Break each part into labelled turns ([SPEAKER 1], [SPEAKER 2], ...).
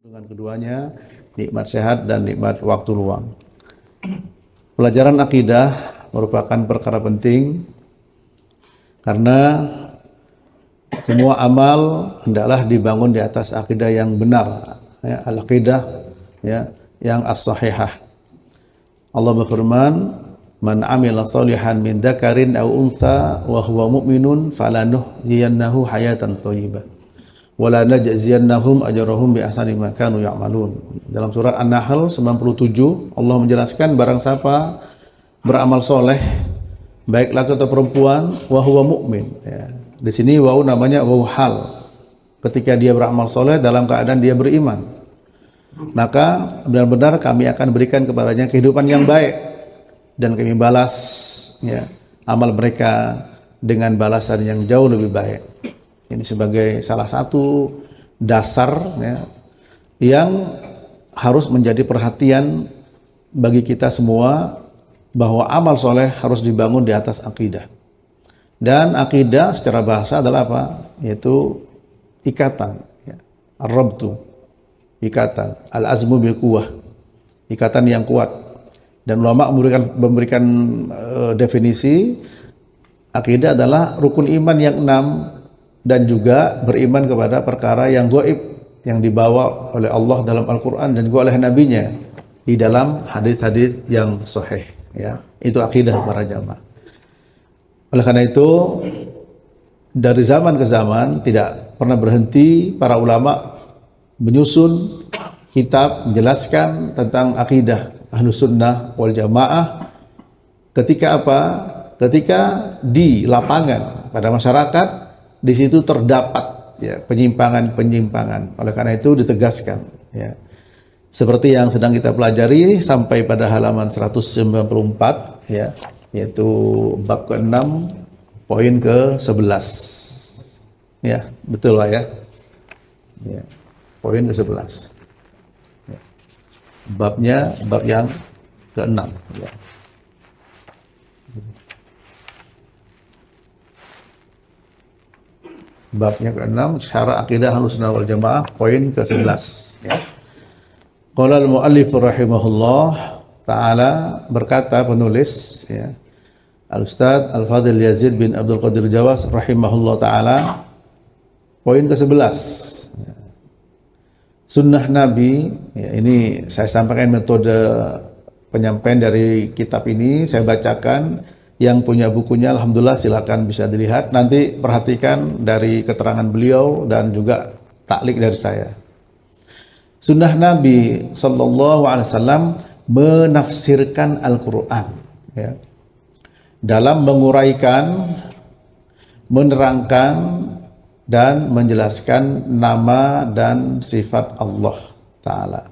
[SPEAKER 1] Dengan keduanya, nikmat sehat dan nikmat waktu luang. Pelajaran akidah merupakan perkara penting karena semua amal hendaklah dibangun di atas akidah yang benar, ya, al-aqidah ya, yang as-sahihah. Allah berfirman, "Man 'amila shalihan min dzakarin aw untha wa huwa mu'minun falanuhyiyannahu hayatan thayyibah. Wala najziyannahum ajrahum bi ahsani ma kanu ya'malun." Dalam surat An-Nahl 97 Allah menjelaskan barang siapa beramal soleh baik laki atau perempuan wa huwa mu'min, ya. Di sini waw namanya waw hal. Ketika dia beramal soleh dalam keadaan dia beriman, maka benar-benar kami akan berikan kepadanya kehidupan yang baik dan kami balas, ya, amal mereka dengan balasan yang jauh lebih baik. Ini sebagai salah satu dasar, ya, yang harus menjadi perhatian bagi kita semua, bahwa amal soleh harus dibangun di atas akidah. Dan akidah secara bahasa adalah apa? Yaitu ikatan, ya. Ar-rabtu, ikatan. Al-azmu bil quwwah, ikatan yang kuat. Dan ulama memberikan definisi akidah adalah rukun iman yang 6 dan juga beriman kepada perkara yang gaib yang dibawa oleh Allah dalam Al-Quran dan juga oleh Nabi-Nya di dalam hadis-hadis yang sahih, ya. Itu akidah para jamaah. Oleh karena itu dari zaman ke zaman tidak pernah berhenti para ulama menyusun kitab menjelaskan tentang akidah Ahlus Sunnah wal Jamaah. Ketika apa? Ketika di lapangan pada masyarakat di situ terdapat, ya, penyimpangan-penyimpangan. Oleh karena itu ditegaskan, ya. Seperti yang sedang kita pelajari sampai pada halaman 194, ya, yaitu bab ke-6 poin ke-11. Ya, betul lah, ya. Ya, poin ke-11. Ya. Babnya bab yang ke-6, ya. Babnya ke-6, syarah akidah Ahlussunnah wal Jamaah, poin ke-11, ya. Qala al-muallif rahimahullah ta'ala, berkata penulis, ya, Al-Ustaz Al-Fadhil Yazid bin Abdul Qadir Jawas rahimahullah ta'ala, poin ke-11, ya. Sunnah Nabi, ya, ini saya sampaikan metode penyampaian dari kitab ini, saya bacakan. Yang punya bukunya alhamdulillah silakan bisa dilihat. Nanti perhatikan dari keterangan beliau dan juga taklik dari saya. Sunnah Nabi sallallahu alaihi wasallam menafsirkan Al-Qur'an, ya, dalam menguraikan, menerangkan dan menjelaskan nama dan sifat Allah Ta'ala.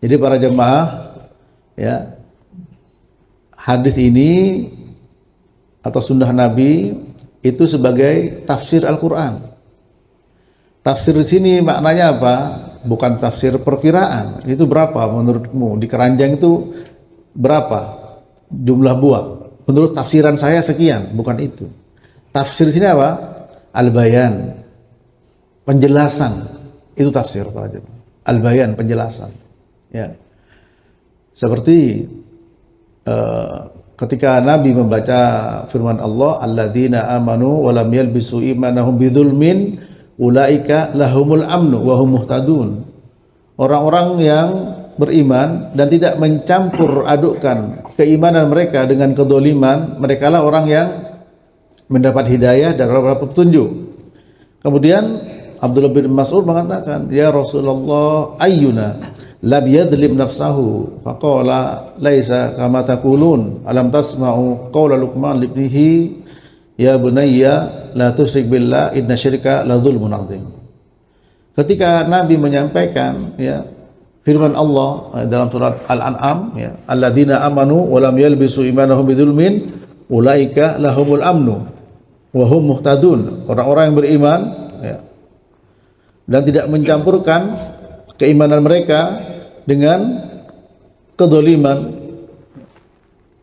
[SPEAKER 1] Jadi para jemaah, ya, hadis ini atau sunnah Nabi itu sebagai tafsir Al-Quran. Tafsir di sini maknanya apa? Bukan tafsir perkiraan. Itu berapa menurutmu? Di keranjang itu berapa jumlah buah? Menurut tafsiran saya sekian. Bukan itu. Tafsir di sini apa? Al-bayan, penjelasan. Itu tafsir para jemaah. Al-bayan, penjelasan. Ya. Seperti ketika Nabi membaca firman Allah, alladzina amanu wa lam yalbisu imanahum bidzulmin ulaika lahumul amnu wa hum muhtadun. Orang-orang yang beriman dan tidak mencampur adukkan keimanan mereka dengan kedzaliman, merekalah orang yang mendapat hidayah dan mendapat petunjuk. Kemudian Abdullah bin Mas'ud mengatakan, ya Rasulullah, ayyuna lam yadlim nafsahu faqala laisa kama taqulun alam tasma'u qawla Luqman libnihi ya bunayya la tusyrik billah inna syirka la dzulmun adzim. Ketika Nabi menyampaikan, ya, firman Allah dalam surat Al-An'am, ya, alladzina amanu wa lam yalbisu imanahum bidzulmin ulaika lahumul amnu wa hum muhtadun. Orang-orang yang beriman, ya, dan tidak mencampurkan keimanan mereka dengan kedzaliman.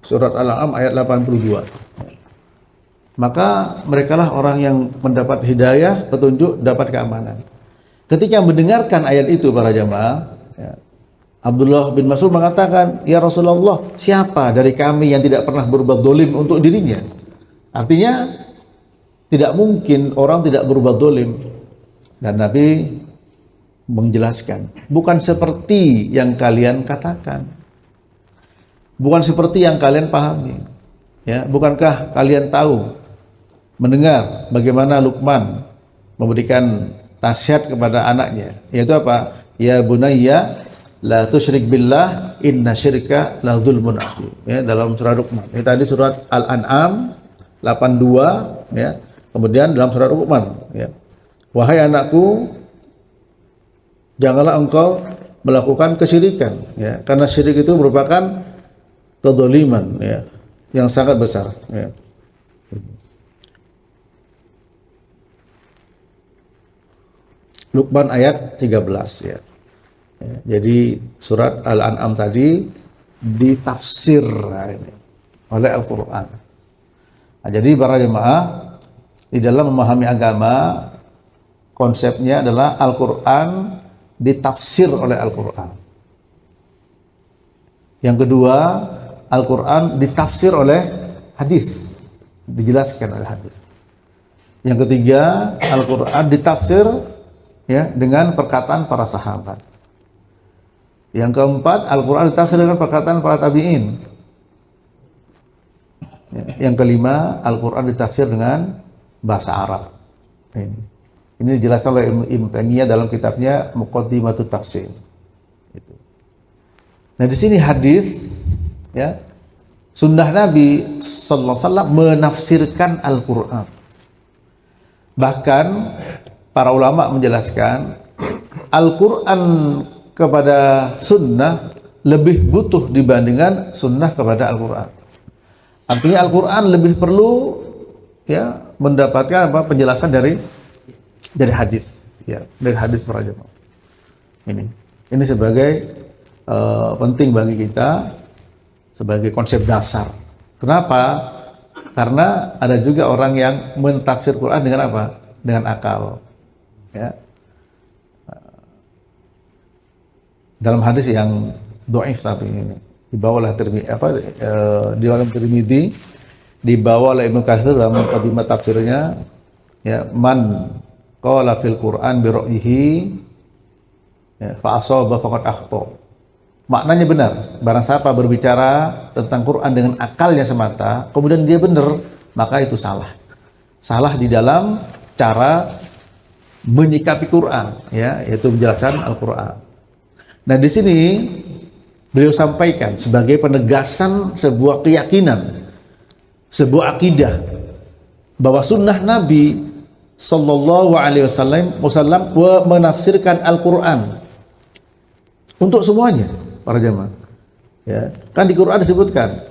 [SPEAKER 1] Surat Al-An'am ayat 82. Maka merekalah orang yang mendapat hidayah, petunjuk, dapat keamanan. Ketika mendengarkan ayat itu para jamaah, ya, Abdullah bin Mas'ud mengatakan, ya Rasulullah, siapa dari kami yang tidak pernah berbuat dolim untuk dirinya? Artinya tidak mungkin orang tidak berbuat dolim. Dan Nabi menjelaskan, bukan seperti yang kalian katakan, bukan seperti yang kalian pahami. Ya, bukankah kalian tahu, mendengar bagaimana Luqman memberikan nasihat kepada anaknya, yaitu apa? Ya bunayya la tusyrik billah inna syirka la dzulmun adzim. Ya, dalam surah Luqman. Ini tadi surat Al-An'am 82, ya. Kemudian dalam surat Luqman, ya. Wahai anakku, janganlah engkau melakukan kesyirikan, ya. Karena syirik itu merupakan kedzaliman, ya, yang sangat besar, ya. Luqman ayat 13, ya. Ya, jadi surat Al-An'am tadi ditafsir oleh Al-Quran. Nah, jadi para jemaah, di dalam memahami agama, konsepnya adalah Al-Quran ditafsir oleh Al-Quran. Yang kedua, Al-Quran ditafsir oleh hadis, dijelaskan oleh hadis. Yang ketiga, Al-Quran ditafsir, ya, dengan perkataan para sahabat. Yang keempat, Al-Quran ditafsir dengan perkataan para tabi'in. Ya, yang kelima, Al-Quran ditafsir dengan bahasa Arab. Ini dijelaskan oleh Ibnu Taimiyah dalam kitabnya Muqaddimatut Tafsir. Nah, di sini hadis, ya, sunnah Nabi sallallahu alaihi wasallam menafsirkan Al-Quran. Bahkan para ulama menjelaskan Al-Quran kepada sunnah lebih butuh dibandingkan sunnah kepada Al-Quran. Artinya Al-Quran lebih perlu, ya, mendapatkan apa, penjelasan dari hadis, ya, dari hadis para jemaah. Ini sebagai penting bagi kita, sebagai konsep dasar. Kenapa? Karena ada juga orang yang mentafsir Quran dengan apa? Dengan akal, ya. Dalam hadis yang dhaif tapi dibawa oleh di dalam Tirmidzi, dibawa oleh Ibnu Katsir dalam muqaddimah tafsirnya, ya, man qala fil Qur'an bi ra'yihi, ya, fa asaba faqad akhta. Maknanya benar, barang siapa berbicara tentang Quran dengan akalnya semata, kemudian dia benar, maka itu salah. Salah di dalam cara menyikapi Quran, ya, yaitu penjelasan Al-Quran. Nah, di sini beliau sampaikan sebagai penegasan sebuah keyakinan, sebuah akidah, bahwa sunnah Nabi sallallahu alaihi wasallam menafsirkan Al-Quran untuk semuanya, para jemaah. Ya, kan di Quran disebutkan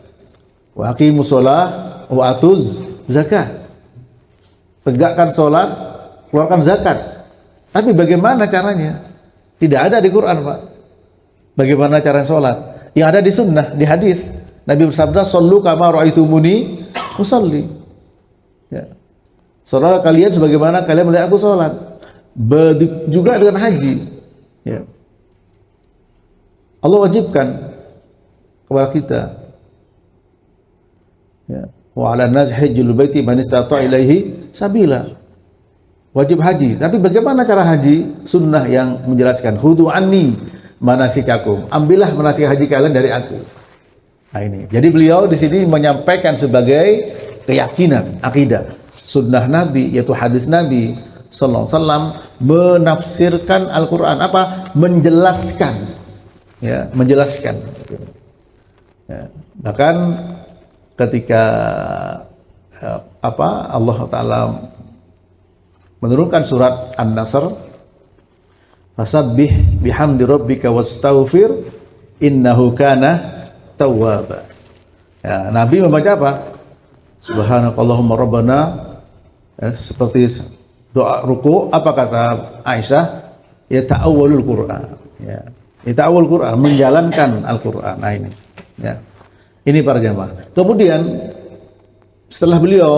[SPEAKER 1] wa aqimus shalah wa atuz zakat. Tegakkan salat, keluarkan zakat. Tapi bagaimana caranya? Tidak ada di Quran, Pak. Bagaimana cara sholat? Yang ada di sunnah, di hadis. Nabi bersabda, "Shallu kama ra'aitumuni usalli." Ya. Salat kalian sebagaimana kalian melihat aku sholat. Juga dengan haji. Ya. Allah wajibkan kepada kita. Ya. Wa 'alan nasi hajjul baiti man istata'a ilaihi sabila. Wajib haji. Tapi bagaimana cara haji? Sunnah yang menjelaskan, "Hudu anni manasikakum." Ambillah manasik haji kalian dari aku. Nah, ini. Jadi beliau di sini menyampaikan sebagai keyakinan, akidah, sunnah Nabi, yaitu hadis Nabi sallallahu alaihi wasallam menafsirkan Al-Qur'an, apa? Menjelaskan. Ya, menjelaskan. Ya. Bahkan ketika Allah Taala menurunkan surat An-Nasr, fasabbih bihamdi rabbika wastaghfir innahu kana tawwaba. Ya, Nabi membaca apa? Subhanakallahumma rabbana, ya, seperti doa ruku, apa kata Aisyah? Ya ta'awwalul Qur'an. Ya, ta'awwal Qur'an, menjalankan Al-Qur'an. Nah, ini. Ya. Ini para jamaah. Kemudian setelah beliau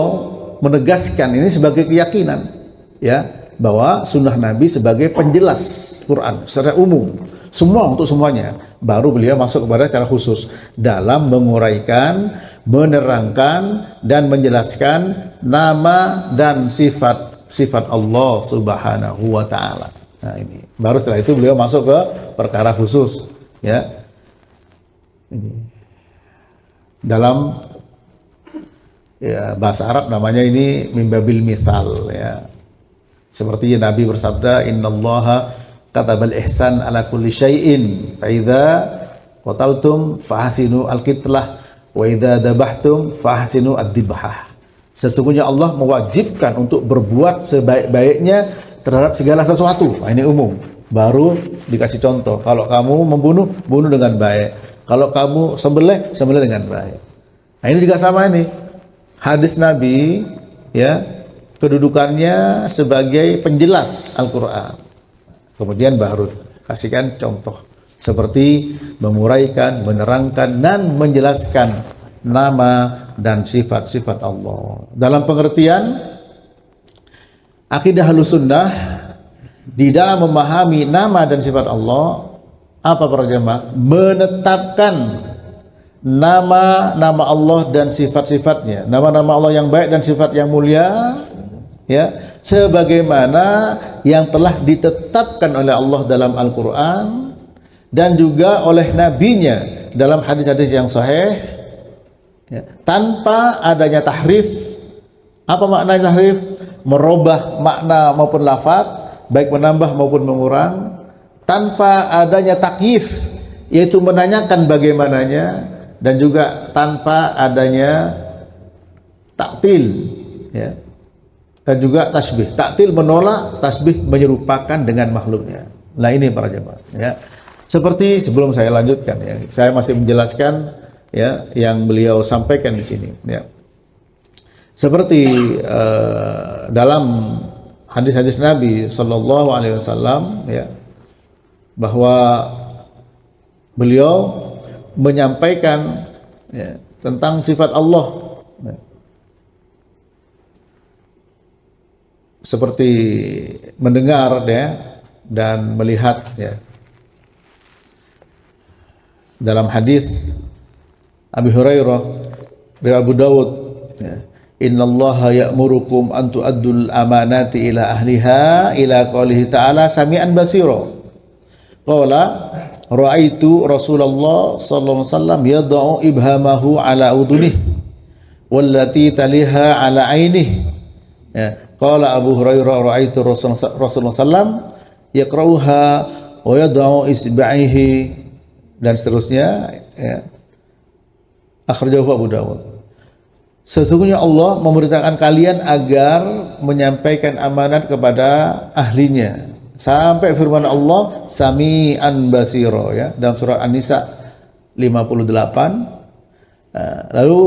[SPEAKER 1] menegaskan ini sebagai keyakinan, ya, bahwa sunnah Nabi sebagai penjelas Quran secara umum, semua untuk semuanya. Baru beliau masuk kepada secara khusus dalam menguraikan, menerangkan dan menjelaskan nama dan sifat Allah Subhanahu wa taala. Nah, ini baru setelah itu beliau masuk ke perkara khusus, ya. Ini dalam bahasa Arab namanya ini mimbabil mithal, ya. Seperti Nabi bersabda, innallaha katabal ihsan ala kulli syai'in fa idza qataltum fahsinu al-qitlah wa idza dabahtum fahsinu ad-dibhah. Sesungguhnya Allah mewajibkan untuk berbuat sebaik-baiknya terhadap segala sesuatu. Nah, ini umum. Baru dikasih contoh. Kalau kamu membunuh, bunuh dengan baik. Kalau kamu sembelih, sembelih dengan baik. Nah, ini juga sama ini. Hadis Nabi, ya, kedudukannya sebagai penjelas Al-Quran. Kemudian baru kasihkan contoh seperti menguraikan, menerangkan dan menjelaskan nama dan sifat-sifat Allah. Dalam pengertian akidah Ahlussunnah di dalam memahami nama dan sifat Allah, apa para jemaah? Menetapkan nama-nama Allah dan sifat-sifatnya, nama-nama Allah yang baik dan sifat yang mulia, ya, sebagaimana yang telah ditetapkan oleh Allah dalam Al-Quran dan juga oleh Nabi-Nya dalam hadis-hadis yang sahih, ya, tanpa adanya tahrif. Apa makna tahrif? Merubah makna maupun lafaz, baik menambah maupun mengurang, tanpa adanya takyif, yaitu menanyakan bagaimananya, dan juga tanpa adanya taktil, ya, dan juga tasbih. Taktil menolak, tasbih menyerupakan dengan makhluknya. Nah, ini para jemaah, ya. Seperti sebelum saya lanjutkan, ya, saya masih menjelaskan, ya, yang beliau sampaikan di sini, ya. Seperti dalam hadis-hadis Nabi Shallallahu Alaihi Wasallam, ya, bahwa beliau menyampaikan, ya, tentang sifat Allah, ya, seperti mendengar, ya, dan melihat, ya. Dalam hadis Abi Hurairah riwayat Abu Dawud, ya, innallaha ya'murukum an tu'addul amanati ila ahliha ila qaulihi ta'ala sami'an basira. Qala ra'aitu Rasulullah sallallahu alaihi wasallam yad'u ibhamahu ala udunihi wallati taliha ala ainihi. Ya. Qala Abu Hurairah ra'aitu Rasulullah sallam yaqra'uha wa yad'u isba'ihi, dan seterusnya, ya. Akhrajahu Abu Dawud. Sesungguhnya Allah memerintahkan kalian agar menyampaikan amanat kepada ahlinya, sampai firman Allah sami'an basira, ya, dalam surat An-Nisa 58. Lalu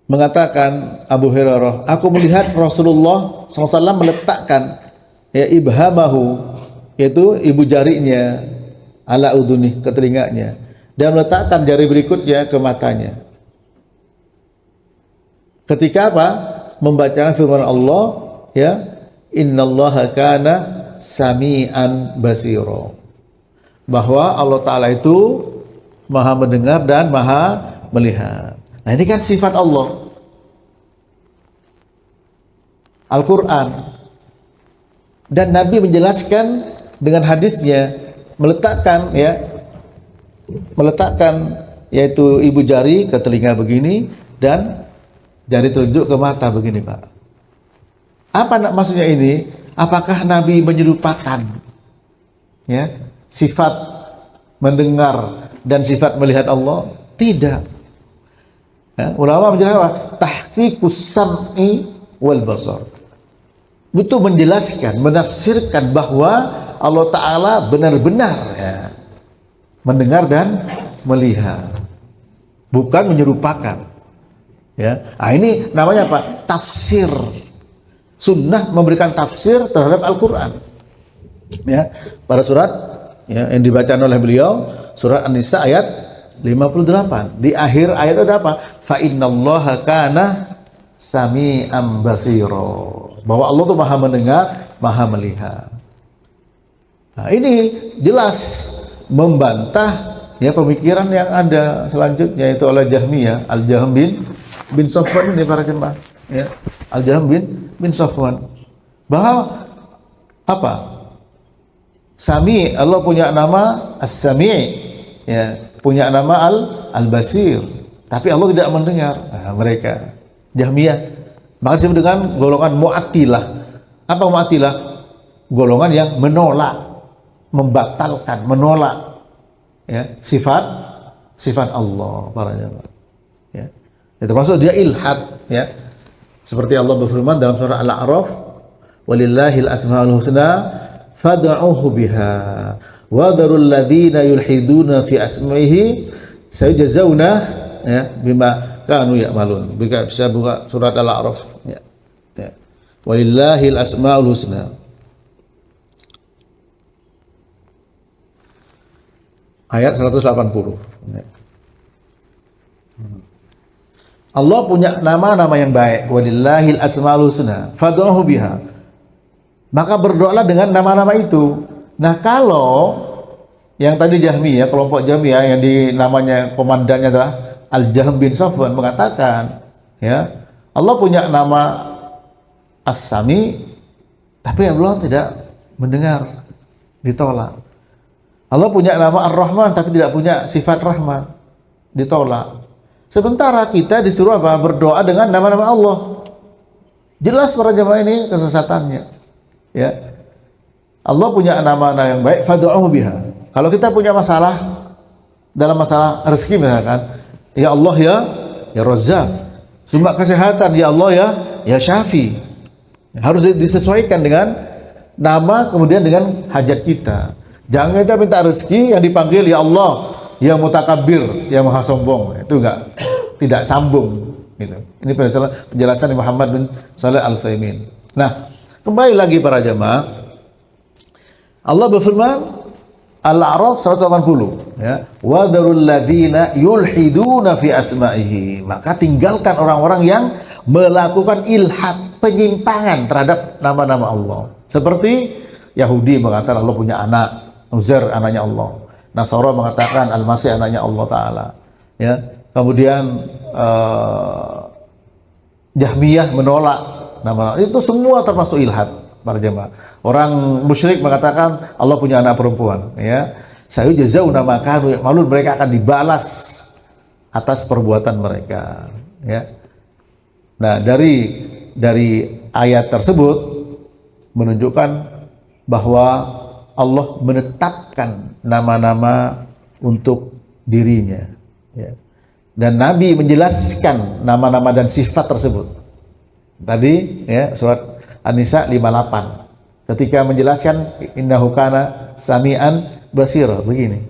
[SPEAKER 1] mengatakan Abu Hurairah, aku melihat Rasulullah SAW meletakkan, ya, ibhamahu, yaitu ibu jarinya, ala udhunih, ke telinganya, dan meletakkan jari berikutnya ke matanya. Ketika apa? Membacakan firman Allah, ya, innallaha kana sami'an basira, bahwa Allah Ta'ala itu maha mendengar dan maha melihat. Nah, ini kan sifat Allah. Al-Quran dan Nabi menjelaskan dengan hadisnya, meletakkan, ya, meletakkan, yaitu ibu jari ke telinga begini dan jari telunjuk ke mata begini, Pak. Apa maksudnya ini? Apakah Nabi menyerupakan, ya, sifat mendengar dan sifat melihat Allah? Tidak. Ya, ulama menjelaskan apa? Tahqiqus sam'i wal basar. Butuh menjelaskan, menafsirkan bahwa Allah Ta'ala benar-benar, ya, mendengar dan melihat, bukan menyerupakan, ya. Nah, ini namanya apa? Tafsir. Sunnah memberikan tafsir terhadap Al-Quran, ya, pada surat, ya, yang dibacakan oleh beliau, surat An-Nisa ayat 58. Di akhir ayat itu ada apa? Fa innallaha kana sami'an basira. bahwa Allah tuh maha mendengar, maha melihat. Nah, ini jelas membantah ya pemikiran yang ada selanjutnya itu oleh Jahmiyah, Al-Jahm bin Safwan ini para jemaah, ya. Al-Jahm bin Safwan. Bahwa apa? Sami, Allah punya nama As-Sami', ya, punya nama Al-Basir, tapi Allah tidak mendengar. Nah, mereka Jahmiyah maka disebut dengan golongan Mu'attilah. Apa Mu'attilah? Golongan yang menolak, membatalkan, menolak ya sifat Allah para jemaah. Ya. Itu termasuk dia ilhad ya. Seperti Allah berfirman dalam surah Al-A'raf, "Walillahil asmaul husna fad'uuhu biha wa dharul ladzina yulhiduna fi asma'ihi sayujzauna ya bima kanu ya'malun." Bisa buka surat Al-A'raf ya. Ya. Walillahil asmaul husna. Ayat 180. Ya. Allah punya nama-nama yang baik. Walillahil asmaul husna fad'uuhu biha. Maka berdoalah dengan nama-nama itu. Nah, kalau yang tadi Jahmiyah, kelompok Jahmiyah yang di namanya komandannya adalah Al-Jahm bin Safwan mengatakan, ya, Allah punya nama As-Sami, tapi Allah tidak mendengar, ditolak. Allah punya nama Ar-Rahman, tapi tidak punya sifat rahman, ditolak. Sementara kita disuruh apa? Berdoa dengan nama-nama Allah. Jelas para jemaah ini kesesatannya. Ya, Allah punya nama-nama yang baik, fad'uuhu biha. Kalau kita punya masalah dalam masalah rezeki misalkan, ya Allah ya Razzaq. Cuma kesehatan, ya Allah ya Syafi. Harus disesuaikan dengan nama kemudian dengan hajat kita. Jangan kita minta rezeki yang dipanggil ya Allah, ya Mutakabbir, ya Maha Sombong. Itu tidak sambung gitu. Ini penjelasan Muhammad bin Shalih Al-Utsaimin. Nah, kembali lagi para jemaah, Allah berfirman Al-A'raf 180 ya, wa dzarul ladzina yulhiduna fi asma'ihi. Maka tinggalkan orang-orang yang melakukan ilhad, penyimpangan terhadap nama-nama Allah. Seperti Yahudi mengatakan Allah punya anak, Uzair anaknya Allah. Nasara mengatakan Al-Masih anaknya Allah Ta'ala. Ya. Kemudian Jahmiyah menolak nama, itu semua termasuk ilhad para jemaah. Orang musyrik mengatakan Allah punya anak perempuan, ya. Sayujzauna ma kanu ya'malun, mereka akan dibalas atas perbuatan mereka, ya. Nah, dari ayat tersebut menunjukkan bahwa Allah menetapkan nama-nama untuk dirinya, ya. Dan Nabi menjelaskan nama-nama dan sifat tersebut. Tadi ya surat An-Nisa 58. Ketika menjelaskan innahu kana sami'an basira begini.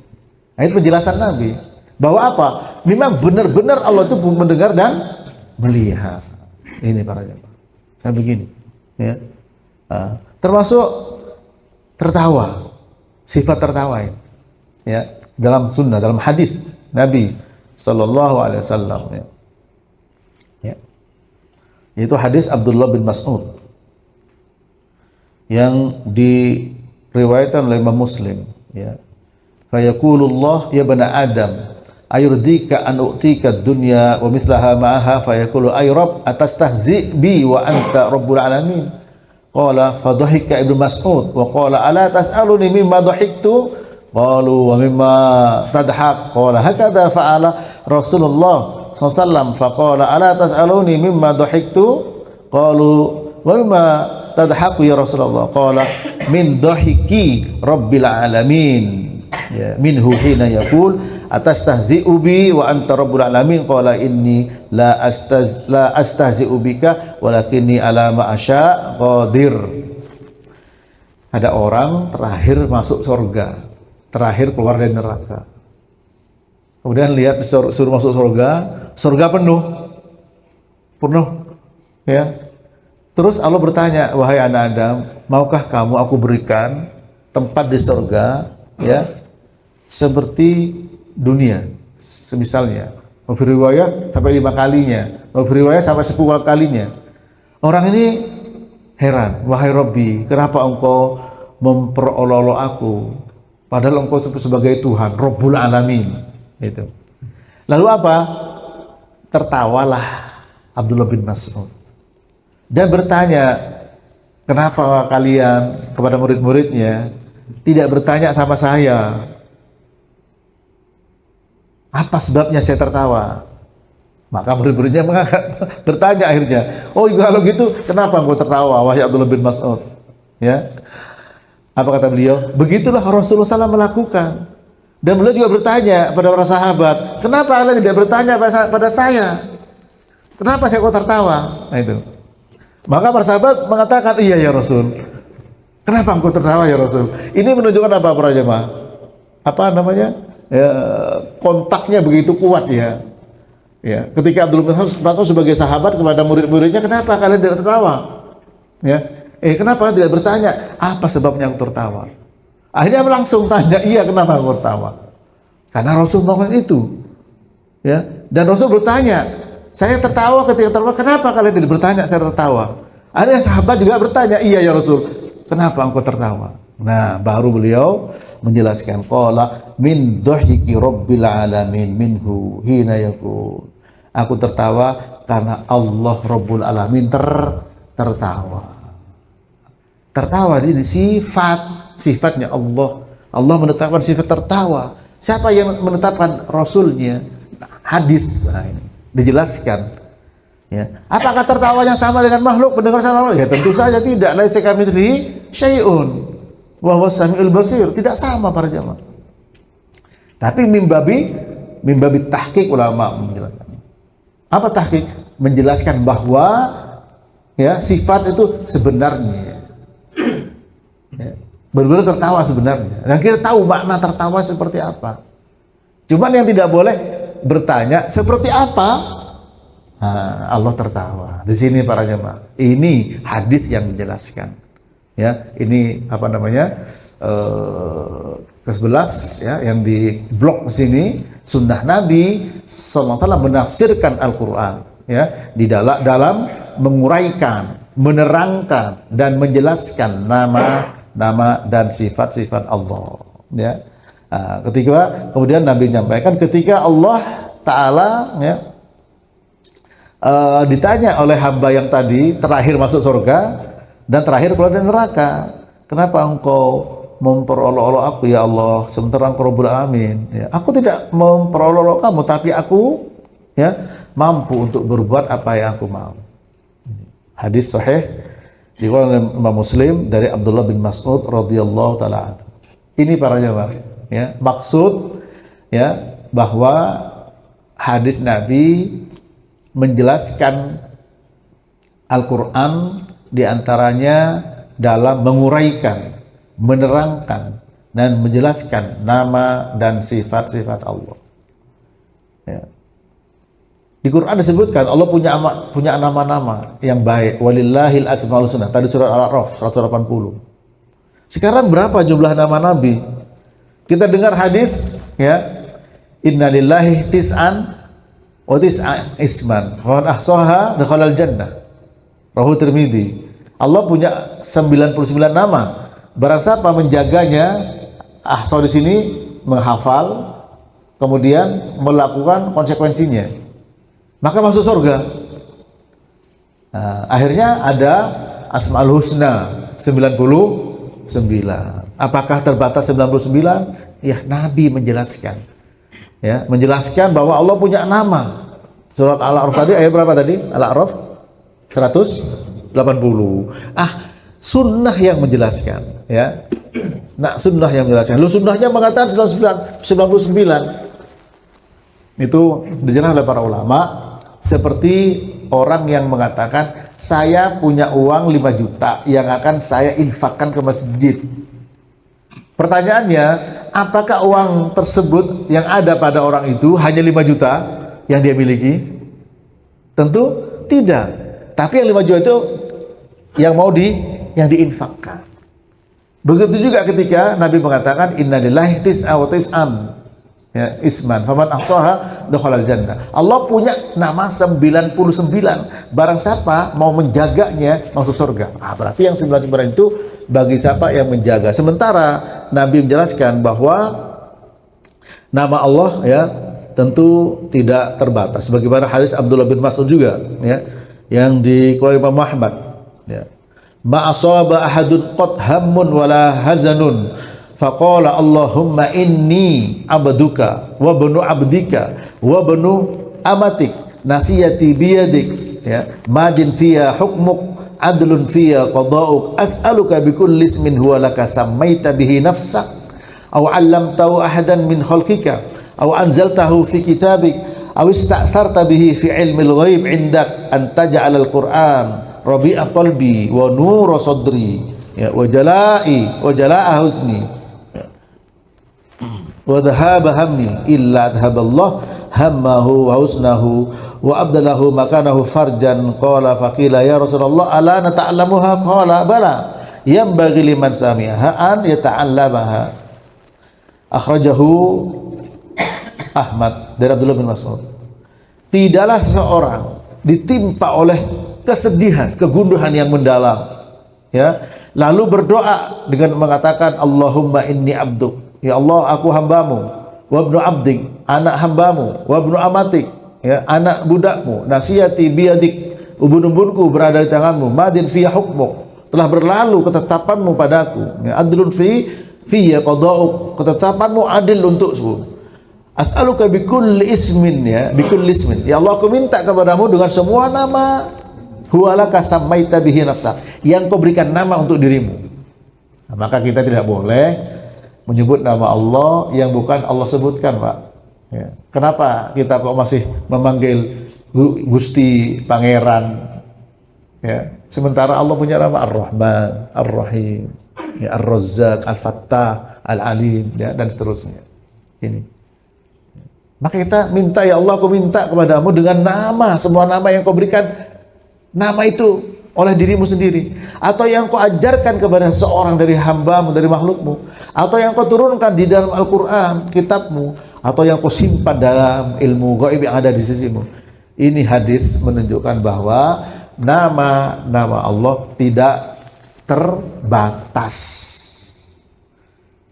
[SPEAKER 1] Nah, itu penjelasan Nabi bahwa apa? Memang benar-benar Allah itu mendengar dan melihat. Ini para jemaah. Saya begini, ya. Termasuk tertawa, sifat tertawa ini, ya, dalam sunnah, dalam hadis Nabi Sallallahu Alaihi Wasallam, ya. Itu hadis Abdullah bin Mas'ud yang diriwayatkan oleh Imam Muslim, ya. Fayaqulullah ya bani Adam ayurdika an u'tika ad-dunya wa mithlaha ma'aha, fayaqulu ay rabb atastahzi bi wa anta rabbul alamin. Qala fadhahika Ibnu Mas'ud wa qala ala tas'aluni mimma dhahiktu, qalu wa mimma tadhak, qala hakadha fa'ala Rasulullah sallallahu alaihi wasallam faqala ala tas'aluni mimma dhahiktu, qalu wa mimma tadhaku ya Rasulullah, qala min dhahiki rabbil alamin, ya, minhu hina yaqul atastahzi'u bi wa anta rabbul alamin, qala inni la astahzi'u bika walakinni ala ma asya qadir. Ada orang terakhir masuk surga, terakhir keluar dari neraka. Kemudian lihat suruh masuk surga penuh, ya. Terus Allah bertanya, wahai anak Adam, maukah kamu aku berikan tempat di surga, ya, seperti dunia, semisalnya. Riwayat sampai 5 kalinya, riwayat sampai 10 kalinya. Orang ini heran, wahai Rabbi, kenapa engkau memperolok-olok aku? Padahal engkau itu sebagai Tuhan, Rabbul Alamin. Itu. Lalu apa? Tertawalah Abdullah bin Mas'ud dan bertanya, kenapa kalian kepada murid-muridnya tidak bertanya sama saya? Apa sebabnya saya tertawa? Maka murid-muridnya bertanya akhirnya, oh kalau gitu kenapa engkau tertawa wahai Abdullah bin Mas'ud? Ya, apa kata beliau? Begitulah Rasulullah SAW melakukan. Dan beliau juga bertanya pada para sahabat, kenapa kalian tidak bertanya pada saya? Kenapa saya kok tertawa? Nah, itu. Maka para sahabat mengatakan, iya ya Rasul. Kenapa engkau tertawa ya Rasul? Ini menunjukkan apa para jemaah? Apa namanya? Ya, kontaknya begitu kuat ya. Ya, ketika Abdullah bin Mas'ud sebagai sahabat kepada murid-muridnya, kenapa kalian tidak tertawa? Ya, kenapa kalian tidak bertanya? Apa sebabnya aku tertawa? Akhirnya langsung tanya, iya kenapa aku tertawa? Karena Rasul melakukan itu. Ya, dan Rasul bertanya, saya tertawa ketika tertawa. Kenapa kalian tidak bertanya? Saya tertawa. Akhirnya sahabat juga bertanya, iya ya Rasul, kenapa engkau tertawa? Nah, baru beliau menjelaskan, qala min dhahiki rabbil alamin minhu hina yaqul. Aku tertawa karena Allah Rabbul Alamin tertawa. Tertawa ini sifatnya Allah. Allah menetapkan sifat tertawa. Siapa yang menetapkan? Rasulnya. Hadis. Nah, ini dijelaskan. Ya. Apakah tertawanya sama dengan makhluk pendengar sama? Ya tentu saja tidak. Laisa kamitslihi syai'un wa huwas samiul basir. Tidak sama para jamaah. Tapi mimbabi tahqiq ulama menjelaskan. Apa tahqiq? Menjelaskan bahwa ya sifat itu sebenarnya. Ya, benar-benar tertawa sebenarnya. Dan kita tahu makna tertawa seperti apa. Cuman yang tidak boleh bertanya seperti apa. Nah, Allah tertawa. Di sini para jemaah. Ini hadis yang menjelaskan. Ya, ini apa namanya? Ke-11 ya, yang di blok sini sunnah Nabi SAW menafsirkan Al-Quran ya, di dalam menguraikan, menerangkan dan menjelaskan nama dan sifat-sifat Allah ya. Ketika kemudian Nabi menyampaikan ketika Allah Ta'ala ya, ditanya oleh hamba yang tadi terakhir masuk surga dan terakhir keluar dari neraka, kenapa engkau memperolok-olok aku ya Allah sementara engkau Rabbul Alamin ya, aku tidak memperolok-olok kamu tapi aku ya mampu untuk berbuat apa yang aku mau. Hadis sahih diriwayatkan oleh Imam Muslim dari Abdullah bin Mas'ud radhiyallahu taala. Ini para jemaah ya, maksud ya bahwa hadis Nabi menjelaskan Al-Qur'an diantaranya dalam menguraikan, menerangkan dan menjelaskan nama dan sifat-sifat Allah. Ya. Di Quran disebutkan Allah punya nama-nama yang baik. Walillahil asmaul husna. Tadi surat Al-A'raf 180. Sekarang berapa jumlah nama Nabi? Kita dengar hadis ya. Innalillahi tis'an wa tis'an isman. Wa man ahsaha dakhalal jannah. Rawahu Tirmidzi. Allah punya 99 nama. Barang siapa menjaganya, ahsa di sini menghafal, kemudian melakukan konsekuensinya, maka masuk surga. Nah, akhirnya ada Asmaul Husna 99. Apakah terbatas 99? Ya, Nabi menjelaskan. Ya, menjelaskan bahwa Allah punya nama. Surat Al-A'raf tadi ayat berapa tadi? Al-A'raf 180. Sunnah yang menjelaskan ya. Nah, sunnah yang menjelaskan. Lu sunnahnya mengatakan 99. Itu dijelaskan oleh para ulama seperti orang yang mengatakan saya punya uang 5 juta yang akan saya infakkan ke masjid. Pertanyaannya, apakah uang tersebut yang ada pada orang itu hanya 5 juta yang dia miliki? Tentu tidak. Tapi yang 5 juta itu yang mau yang diinfakkan. Begitu juga ketika Nabi mengatakan innalillahi tis'a wa tis'an Ya, isman. Faman ahsaha dakhalal jannah. Allah punya nama 99. Barang siapa mau menjaganya masuk surga. Nah, berarti yang 99 itu bagi siapa yang menjaga. Sementara Nabi menjelaskan bahwa nama Allah ya tentu tidak terbatas. Bagaimana hadis Abdullah bin Mas'ud juga ya yang dikeluarkan Imam Muhammad ya. Ma asaba ahadun qad hammun wala hazanun faqala Allahumma inni abduka wa banu abdika wa banu amatik nasiyati biyadik ya madin fiya hukmuk adlun fiya qada'uk as'aluka bikulli ismin huwa laka sammaita bihi nafsak aw 'allamtahu ahadan min khalqika aw anzaltahu fi kitabik aw ista'tharta bihi fi 'ilmil ghaib 'indak an taj'alal qur'an rabi'a qalbi wa nura sadri ya wa jala'a huzni wa dhahaba hammi illa dhahaballah hammahu wa husnahu wa abdalahu makanahu farjan qala faqila ya Rasulullah ala nata'allamuha qala bala yanbaghi liman sami'aha an yata'allamaha akhrajahu Ahmad dari Abdullah bin Mas'ud. Tidaklah seseorang ditimpa oleh kesedihan, kegundahan yang mendalam ya lalu berdoa dengan mengatakan Allahumma inni abduk, ya Allah aku hambamu, wabnu abdik anak hambamu, wabnu amatik ya anak budakmu, nasiyati biyadik ubun-ubunku berada di tanganmu, madin fiya hukmuk telah berlalu ketetapanmu padaku ya adlun fiya qada'uk ketetapanmu adil untukku as'aluka bikulli ismin ya bikulli ismin ya Allah aku minta kepadamu dengan semua nama huwalaka sammaita bihi nafsak yang kau berikan nama untuk dirimu. Nah, maka kita tidak boleh menyebut nama Allah yang bukan Allah sebutkan, Pak. Ya. Kenapa kita kok masih memanggil Gusti Pangeran? Ya. Sementara Allah punya nama Ar-Rahman, Ar-Rahim, ya, Ar-Razzaq, Al-Fattah, Al-Alim, ya, dan seterusnya. Ini. Maka kita minta, ya Allah, aku minta kepadamu dengan nama, semua nama yang kau berikan, nama itu oleh dirimu sendiri, atau yang kau ajarkan kepada seorang dari hambamu, dari makhlukmu, atau yang kau turunkan di dalam Al-Quran, kitabmu, atau yang kau simpan dalam ilmu gaib yang ada di sisimu. Ini hadis menunjukkan bahwa nama-nama Allah tidak terbatas.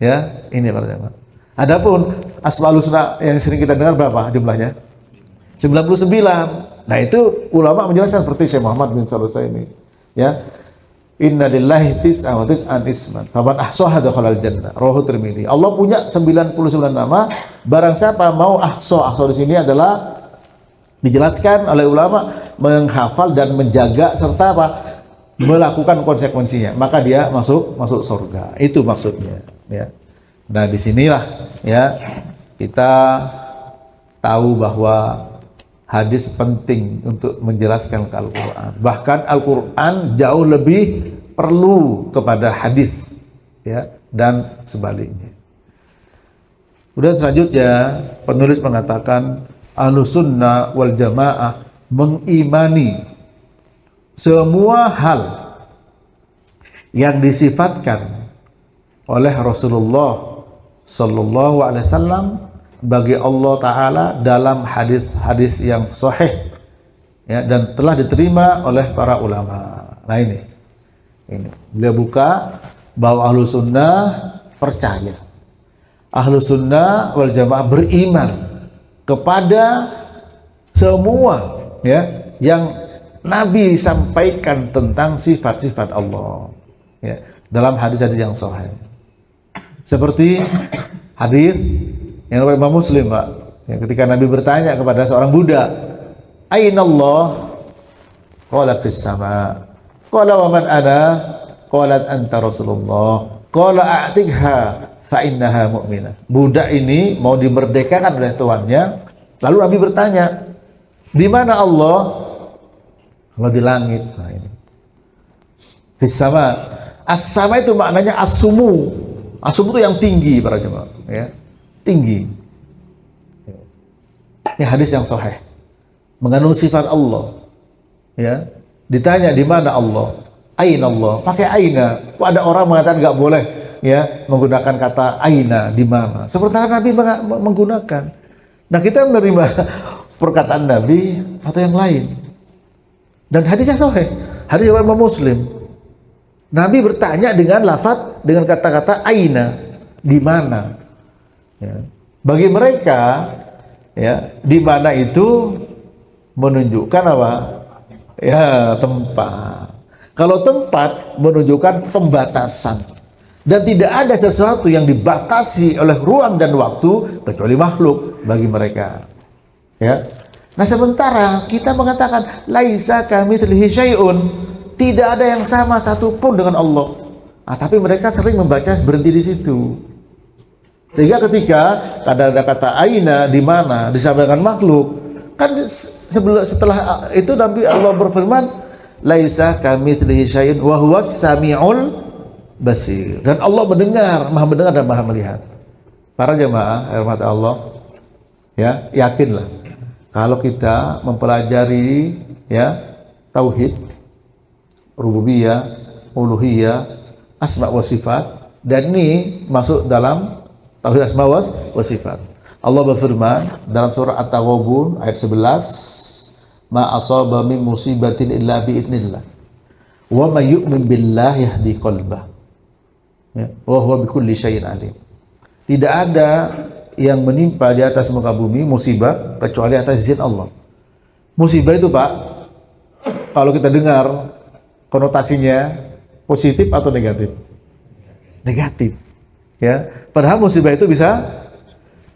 [SPEAKER 1] Ya, ini para jemaah. Adapun Asmaul Husna yang sering kita dengar berapa jumlahnya? 99. Nah itu ulama menjelaskan seperti Syekh Muhammad bin Shalih ini, ya. Inna lillahi tis'an wa tis'an isman. Faman ahsaha dakhalal jannah. Rawahu Tirmidzi. Allah punya 99 nama. Barang siapa mau ahsa di sini adalah dijelaskan oleh ulama menghafal dan menjaga serta apa? Melakukan konsekuensinya. Maka dia masuk surga. Itu maksudnya, ya. Nah, disinilah ya kita tahu bahwa hadis penting untuk menjelaskan ke Al-Quran. Bahkan Al-Quran jauh lebih perlu kepada hadis, ya, dan sebaliknya. Kemudian selanjutnya penulis mengatakan Ahlussunnah wal Jamaah mengimani semua hal yang disifatkan oleh Rasulullah Sallallahu Alaihi Wasallam bagi Allah Ta'ala dalam hadis-hadis yang sahih, ya, dan telah diterima oleh para ulama. Nah ini beliau buka bahwa Ahlussunnah percaya, Ahlussunnah wal Jamaah beriman kepada semua, ya, yang Nabi sampaikan tentang sifat-sifat Allah, ya, dalam hadis-hadis yang sahih. Seperti hadis yang oleh Imam Muslim, Pak, yang ketika Nabi bertanya kepada seorang budak, "Aina Allah?" Qala fis sama. Qala wa man ana? Qalat anta Rasulullah. Qala a'tikha fa innaha mu'minah. Budak ini mau dimerdekakan oleh tuannya, lalu Nabi bertanya, "Di mana Allah?" Allah di langit. Nah ini. Fis sama. As-sama itu maknanya as-sumu. As-sumu itu yang tinggi para jemaah, ya. Tinggi. Ini hadis yang sahih mengandung sifat Allah, ya. Ditanya di mana Allah, aina Allah, pakai aina. Kok ada orang mengatakan nggak boleh ya menggunakan kata aina, di mana. Sementara Nabi menggunakan. Nah, kita menerima perkataan Nabi atau yang lain. Dan hadisnya sahih, hadis riwayat Muslim. Nabi bertanya dengan lafaz, dengan kata-kata aina, di mana. Ya. Bagi mereka, ya, di mana itu menunjukkan apa? Ya, tempat. Kalau tempat menunjukkan pembatasan. Dan tidak ada sesuatu yang dibatasi oleh ruang dan waktu kecuali makhluk bagi mereka. Ya. Nah, sementara kita mengatakan laisa kamitslihi syai'un, tidak ada yang sama satupun dengan Allah. Nah, tapi mereka sering membaca berhenti di situ. Sehingga ketika ada kata aina, di mana, disampaikan makhluk, kan setelah itu Nabi Allah berfirman laisa kamitslihi syai'un wa huwas samiul basir, dan Allah mendengar, maha mendengar dan maha melihat. Para jemaah rahmat Allah, ya, yakinlah kalau kita mempelajari, ya, tauhid, rububiyah, uluhiyah, asma wa sifat, dan ini masuk dalam tauhid asma wa sifat. Allah berfirman dalam surah At-Taghabun ayat 11, ma asaba min musibatin illa bi idznillah wa may yu'min billahi yahdi qalbah. Ya, wa huwa bikulli syai'in alim. Tidak ada yang menimpa di atas muka bumi musibah kecuali atas izin Allah. Musibah itu, Pak, kalau kita dengar konotasinya positif atau negatif? Negatif. Ya, padahal musibah itu bisa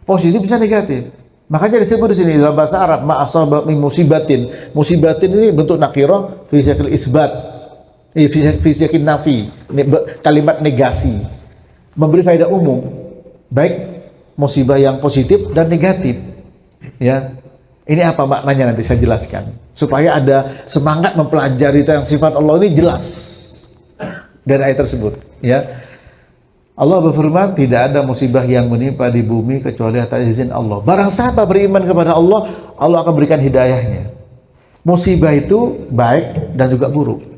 [SPEAKER 1] positif bisa negatif. Makanya disebut di sini dalam bahasa Arab ma asaba min musibatin. Musibatin ini bentuk nakirah fi syakil isbat. Fi syakil nafi, kalimat negasi, memberi faedah umum, baik musibah yang positif dan negatif. Ya, ini apa maknanya nanti saya jelaskan supaya ada semangat mempelajari tentang sifat Allah ini jelas dari ayat tersebut. Ya, Allah berfirman tidak ada musibah yang menimpa di bumi kecuali atas izin Allah. Barang siapa beriman kepada Allah, Allah akan berikan hidayahnya. Musibah itu baik dan juga buruk.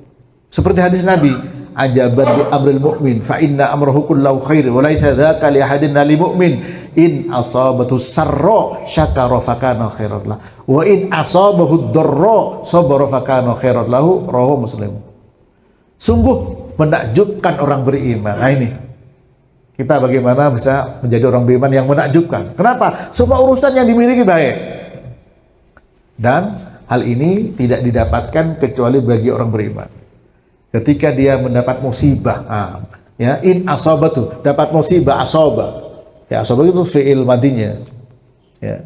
[SPEAKER 1] Seperti hadis Nabi, ajaban bi amril mu'min fa inna amrahu kullahu khair wa laisa dzaka li ahadin lil mu'min in asabatu sarra syakara fa kana khairan lahu wa in asabahu dharra sabara fa kana khairan lahu, rawahu Muslim. Sungguh menakjubkan orang beriman. Nah, ini kita bagaimana bisa menjadi orang beriman yang menakjubkan. Kenapa? Semua urusan yang dimiliki baik. Dan hal ini tidak didapatkan kecuali bagi orang beriman. Ketika dia mendapat musibah, ya, in asabatu, dapat musibah, asaba. Ya, asaba itu fi'il madinya. Ya.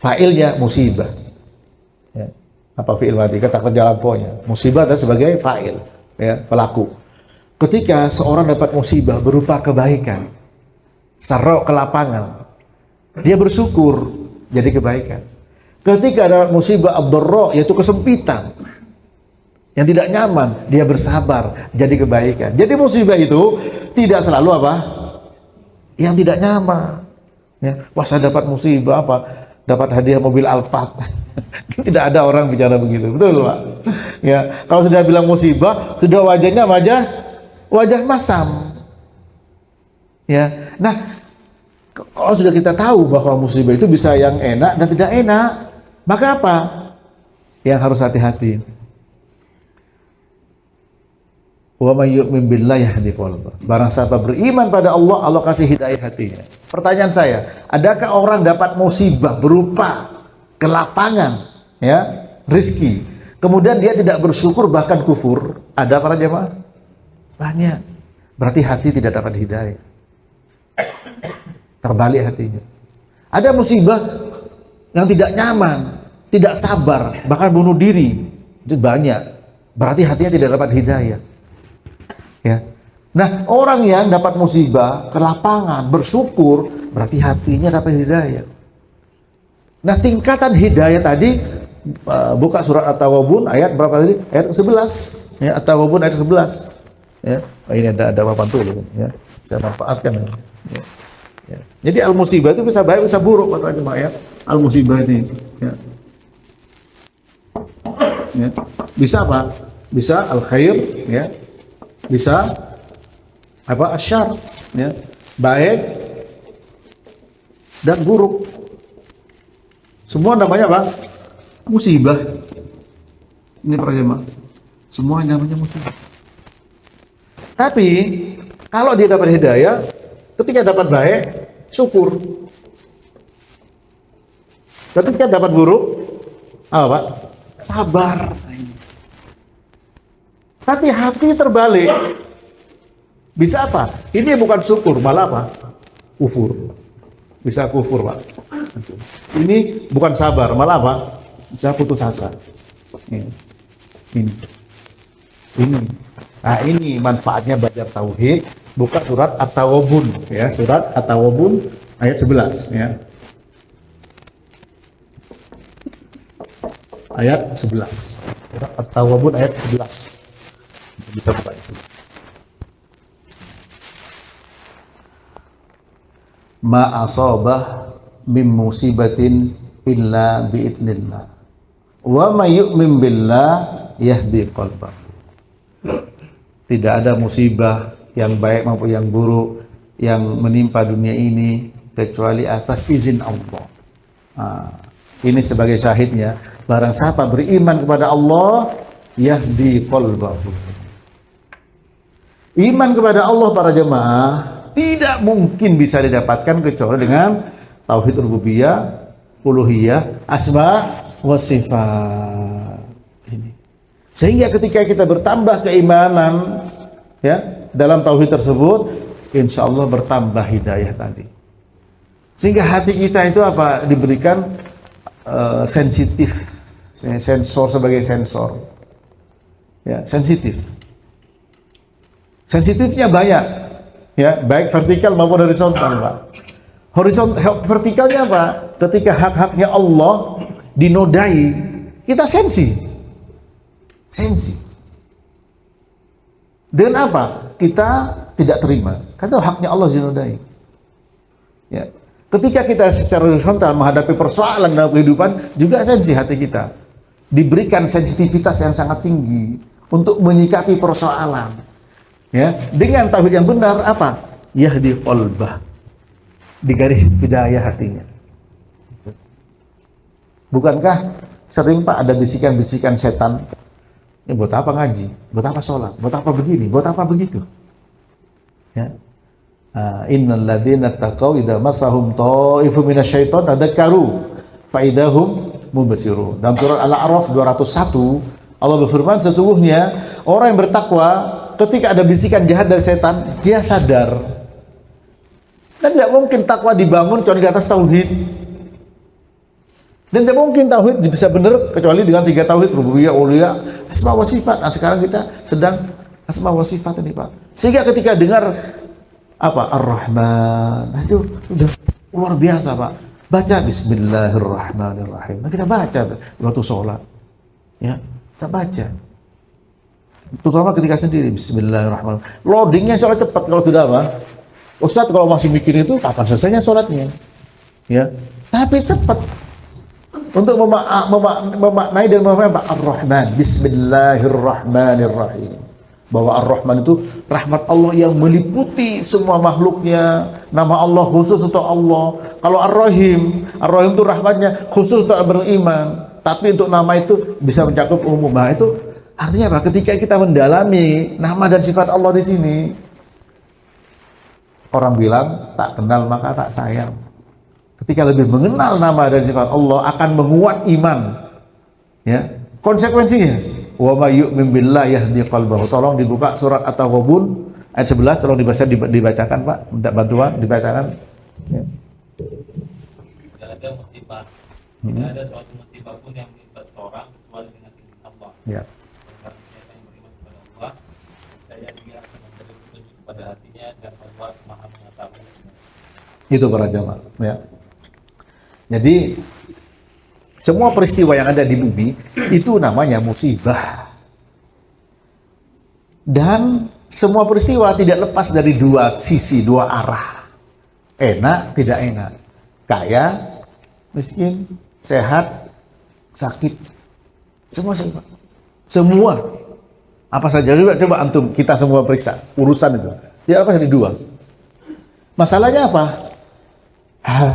[SPEAKER 1] Fa'ilnya musibah. Ya. Apa fi'il madi? Kata kerja lampunya. Musibah adalah sebagai fa'il, ya, pelaku. Ketika seorang dapat musibah berupa kebaikan, sarok ke lapangan, dia bersyukur jadi kebaikan. Ketika ada musibah ad-dharra, yaitu kesempitan, yang tidak nyaman, dia bersabar jadi kebaikan. Jadi musibah itu tidak selalu apa? Yang tidak nyaman. Ya, wah, saya dapat musibah apa? Dapat hadiah mobil Alphard. Tidak ada orang bicara begitu, betul, Pak? Ya, kalau sudah bilang musibah, sudah wajahnya wajah masam. Ya, nah, kalau sudah kita tahu bahwa musibah itu bisa yang enak dan tidak enak, maka apa? Yang harus hati-hati. Wa may yu'min billahi yahdi qalbah. Barang siapa beriman pada Allah, Allah kasih hidayah hatinya. Pertanyaan saya, adakah orang dapat musibah berupa kelapangan, ya, rizki, kemudian dia tidak bersyukur bahkan kufur? Ada para jemaah? Banyak. Berarti hati tidak dapat hidayah. Terbalik hatinya. Ada musibah yang tidak nyaman, tidak sabar, bahkan bunuh diri. Itu banyak. Berarti hatinya tidak dapat hidayah. Ya. Nah, orang yang dapat musibah, kelapangan, bersyukur, berarti hatinya dapat hidayah. Nah, tingkatan hidayah tadi, buka surat At-Taghabun ayat berapa tadi? Ayat 11. Ya, At-Taghabun ayat 11. Ya, ini ada papan tulis, ya. Saya manfaatkan. Ya. Ya. Jadi al-musibah itu bisa baik, bisa buruk, kata jemaah, ya. Al-musibah ini, ya. Ya. Bisa apa? Bisa al-khair, ya. Bisa apa? Asyar. ya, baik dan buruk. Semua namanya apa? Musibah. Ini para jemaah. Semua namanya musibah. Tapi kalau dia dapat hidayah, ketika dapat baik, syukur. Ketika dapat buruk, apa Pak? Sabar. Tapi hati terbalik. Bisa apa? Ini bukan syukur, malah apa? Kufur. Bisa kufur, Pak. Ini bukan sabar, malah apa? Bisa putus asa. Ini. Nah, ini manfaatnya belajar tauhid, buka surat At-Tawabun, ya, surat At-Tawabun ayat 11, ya. Ayat 11. Surat At-Tawabun ayat 11. Kita buka itu. Ma asabah min musibatin illa biidznillah. Wa may yu'min billah yahdi qalbah. Tidak ada musibah yang baik maupun yang buruk yang menimpa dunia ini kecuali atas izin Allah. Ini sebagai syahidnya, barang siapa beriman kepada Allah, yahdi qalbahu. Iman kepada Allah para jemaah tidak mungkin bisa didapatkan kecuali dengan tauhid rububiyah, uluhiyah, asma wa sifat. Ini. Sehingga ketika kita bertambah keimanan, ya, dalam tauhid tersebut, insya Allah bertambah hidayah tadi. Sehingga hati kita itu apa? Diberikan sensitif, sensor sebagai sensor, ya, sensitif. Sensitifnya banyak, ya, baik vertikal maupun horizontal, Pak. Vertikalnya apa? Ketika hak-haknya Allah dinodai, kita sensi. Dengan apa? Kita tidak terima. Karena haknya Allah dinodai. Ya. Ketika kita secara horizontal menghadapi persoalan dalam kehidupan, juga sensi hati kita. Diberikan sensitivitas yang sangat tinggi untuk menyikapi persoalan. Ya, dengan tauhid yang benar apa? Yahdi qalbah. Digaris hidayah hatinya. Bukankah sering Pak ada bisikan-bisikan setan? Ini buat apa ngaji? Buat apa sholat? Buat apa begini? Buat apa begitu? Ya. Innal ladzina taqaw idza massahum ta'ifun minasyaiton tadzakkaru fa idahum mubsirun. Dalam surat Al-A'raf 201 Allah berfirman, sesungguhnya orang yang bertakwa ketika ada bisikan jahat dari setan, dia sadar. Dan tidak mungkin takwa dibangun kecuali di atas tauhid. Dan tidak mungkin tauhid bisa benar kecuali dengan 3 tauhid, rububiyah, uluhiyah, asma wa sifat. Nah, sekarang kita sedang asma wa sifat ini, Pak. Sehingga ketika dengar apa? Ar-Rahman. Nah, itu sudah luar biasa, Pak. Baca bismillahirrahmanirrahim. Nah, kita baca waktu sholat. Ya, kita baca. Terutama ketika sendiri, bismillahirrahmanirrahim. Loadingnya sholat cepat. Kalau tidak apa? Ustadz kalau masih mikir itu kapan selesainya sholatnya? Ya, tapi cepat. Untuk memaknai dan memahami Ar-Rahman, bismillahirrahmanirrahim. Bahwa Ar-Rahman itu rahmat Allah yang meliputi semua makhluknya. Nama Allah khusus untuk Allah. Kalau Ar-Rahim, Ar-Rahim itu rahmatnya khusus untuk beriman. Tapi untuk nama itu bisa mencakup umum. Nah, itu artinya apa? Ketika kita mendalami nama dan sifat Allah di sini, orang bilang tak kenal maka tak sayang. Ketika lebih mengenal nama dan sifat Allah akan menguat iman. Ya, konsekuensinya wa may yu'min billahi yahdi qalbahu. Tolong dibuka surat At-Taghabun ayat 11, tolong dibacakan Pak, minta bantuan dibacakan. Ya.
[SPEAKER 2] Tidak ada musibah, tidak ada suatu musibah pun yang menimpa seorang kecuali dengan izin Allah.
[SPEAKER 1] Ya.
[SPEAKER 2] Karena siapa yang beriman kepada Allah, saya dia akan memberi petunjuk kepada hatinya dan Allah Maha mengetahui.
[SPEAKER 1] Itu para jamaah, ya. Jadi semua peristiwa yang ada di bumi itu namanya musibah. Dan semua peristiwa tidak lepas dari 2 sisi, 2 arah. Enak, tidak enak. Kaya, miskin, sehat, sakit. Semua. Semua. Apa saja, coba antum, kita semua periksa urusan itu. Tidak lepas dari 2. Masalahnya apa?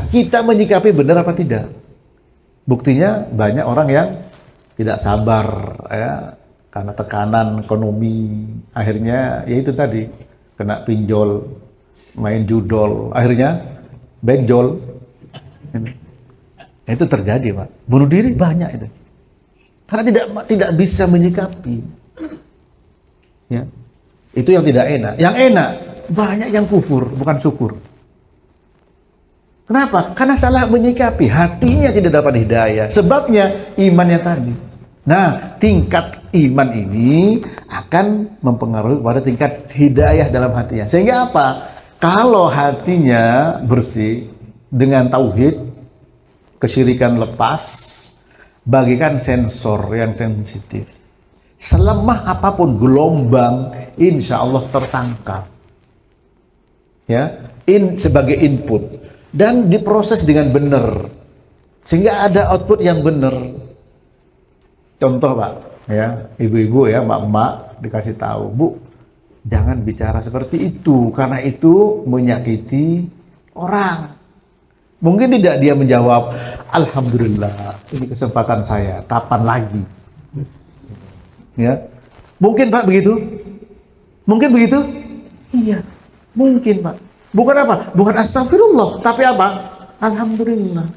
[SPEAKER 1] Kita menyikapi benar apa tidak? Buktinya banyak orang yang tidak sabar ya, karena tekanan ekonomi, akhirnya ya itu tadi kena pinjol, main judol, akhirnya benjol. Itu terjadi, Pak. Bunuh diri banyak itu. Karena tidak bisa menyikapi. Ya. Itu yang tidak enak. Yang enak banyak yang kufur, bukan syukur. Kenapa? Karena salah menyikapi, hatinya tidak dapat hidayah. Sebabnya imannya tadi. Nah, tingkat iman ini akan mempengaruhi pada tingkat hidayah dalam hatinya. Sehingga apa? Kalau hatinya bersih dengan tauhid, kesyirikan lepas, bagikan sensor yang sensitif. Selemah apapun gelombang, insya Allah tertangkap. Ya, sebagai input. Dan diproses dengan benar, sehingga ada output yang benar. Contoh, Pak, ya, ibu-ibu ya, mak-mak dikasih tahu, Bu, jangan bicara seperti itu, karena itu menyakiti orang. Mungkin tidak dia menjawab, Alhamdulillah, ini kesempatan saya, kapan lagi? Ya, mungkin Pak begitu? Mungkin begitu? Iya, mungkin Pak. Bukan apa? Bukan astagfirullah, tapi apa? Alhamdulillah.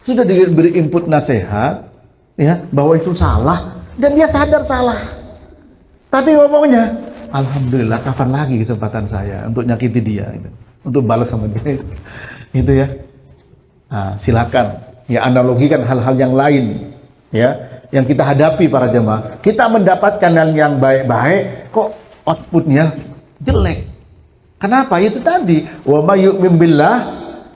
[SPEAKER 1] Sudah diberi input nasihat, ya, bahwa itu salah, dan dia sadar salah. Tapi ngomongnya, Alhamdulillah, kapan lagi kesempatan saya untuk nyakiti dia, gitu. Untuk balas sama dia, gitu ya. Nah, silakan, ya, analogikan hal-hal yang lain, ya, yang kita hadapi para jemaah. Kita mendapatkan yang baik-baik, kok outputnya jelek. Kenapa? Itu tadi, wa may yu'min billah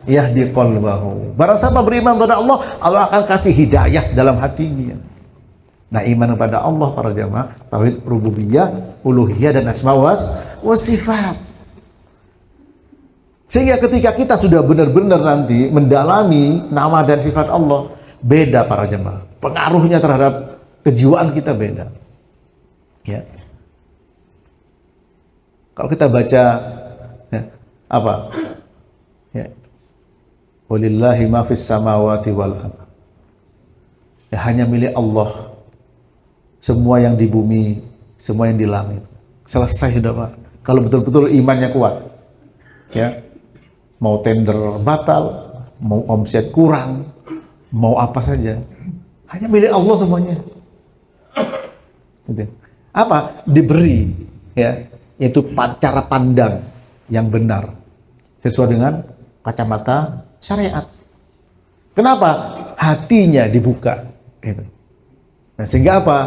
[SPEAKER 1] yahdi qalbahu. Barang siapa beriman kepada Allah, Allah akan kasih hidayah dalam hatinya. Nah, iman kepada Allah para jamaah, tauhid rububiyah, uluhiyah, dan asma wa sifat. Sehingga ketika kita sudah benar-benar nanti mendalami nama dan sifat Allah, beda para jamaah. Pengaruhnya terhadap kejiwaan kita beda. Ya. Kalau kita baca ya, apa? Ya. Walillahi ma fis samawati wal ardh. Ya, hanya milik Allah. Semua yang di bumi, semua yang di langit. Selesai sudah, Pak. Kalau betul-betul imannya kuat. Ya. Mau tender batal, mau omset kurang, mau apa saja. Hanya milik Allah semuanya. Gitu. Apa? Diberi, ya, yaitu cara pandang yang benar sesuai dengan kacamata syariat. Kenapa? Hatinya dibuka, gitu. Nah, sehingga apa?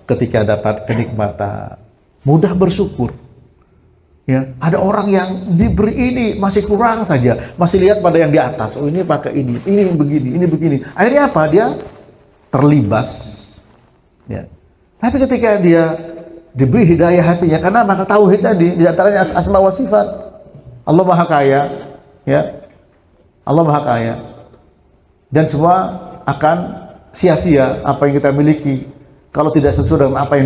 [SPEAKER 1] Ketika dapat kenikmatan, mudah bersyukur. Ya, ada orang yang diberi ini masih kurang saja, masih lihat pada yang di atas. Oh, ini pakai ini begini, ini begini. Akhirnya apa? Dia terlibas. Ya. Tapi ketika dia diberi hidayah hatinya, karena maka tauhid tadi di antaranya asma wa sifat. Allah Maha Kaya, ya. Allah Maha Kaya. Dan semua akan sia-sia apa yang kita miliki kalau tidak sesuai dengan apa yang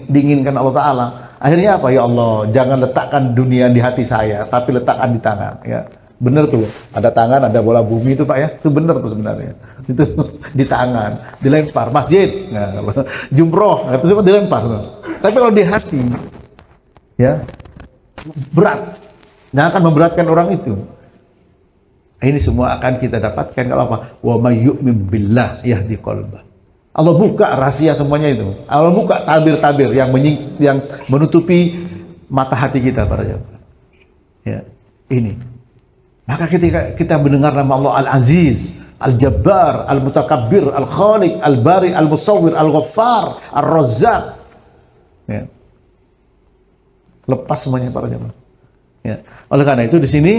[SPEAKER 1] diinginkan Allah Ta'ala. Akhirnya apa? Ya Allah, jangan letakkan dunia di hati saya, tapi letakkan di tangan. Ya, benar tuh. Ada tangan, ada bola bumi itu, Pak, ya. Itu benar tuh sebenarnya. Itu di tangan, dilempar masjid. Nah, jumroh, itu semua dilempar. Tuh. Tapi kalau di hati, ya, berat. Dan akan memberatkan orang itu. Ini semua akan kita dapatkan kalau apa? Wa may yu'min billah yahdi qalbah. Allah buka rahasia semuanya itu. Allah buka tabir-tabir yang menutupi mata hati kita para jemaah. Ya, ini. Maka ketika kita mendengar nama Allah Al-Aziz, Al-Jabbar, Al-Mutakabbir, Al-Khaliq, Al-Bari, Al-Musawwir, Al-Ghaffar, Ar-Razzaq. Ya. Lepas semuanya para jemaah. Ya. Oleh karena itu di sini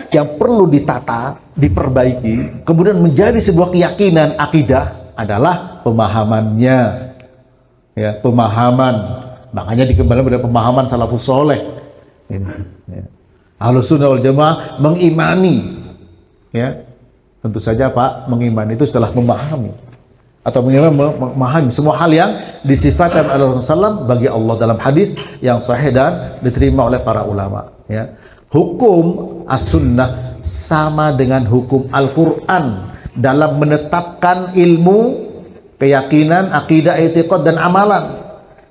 [SPEAKER 1] yang perlu ditata, diperbaiki, kemudian menjadi sebuah keyakinan akidah adalah pemahamannya. Ya, pemahaman. Makanya dikembalikan pada pemahaman salafus soleh. Ini, ya. Ahlus sunnah wal jamaah mengimani. Ya. Tentu saja Pak, mengimani itu setelah memahami. Atau memahami semua hal yang disifatkan oleh Rasulullah SAW bagi Allah dalam hadis yang sahih dan diterima oleh para ulama. ya. Hukum as-sunnah sama dengan hukum Al-Quran dalam menetapkan ilmu, keyakinan, akidah, i'tiqad dan amalan.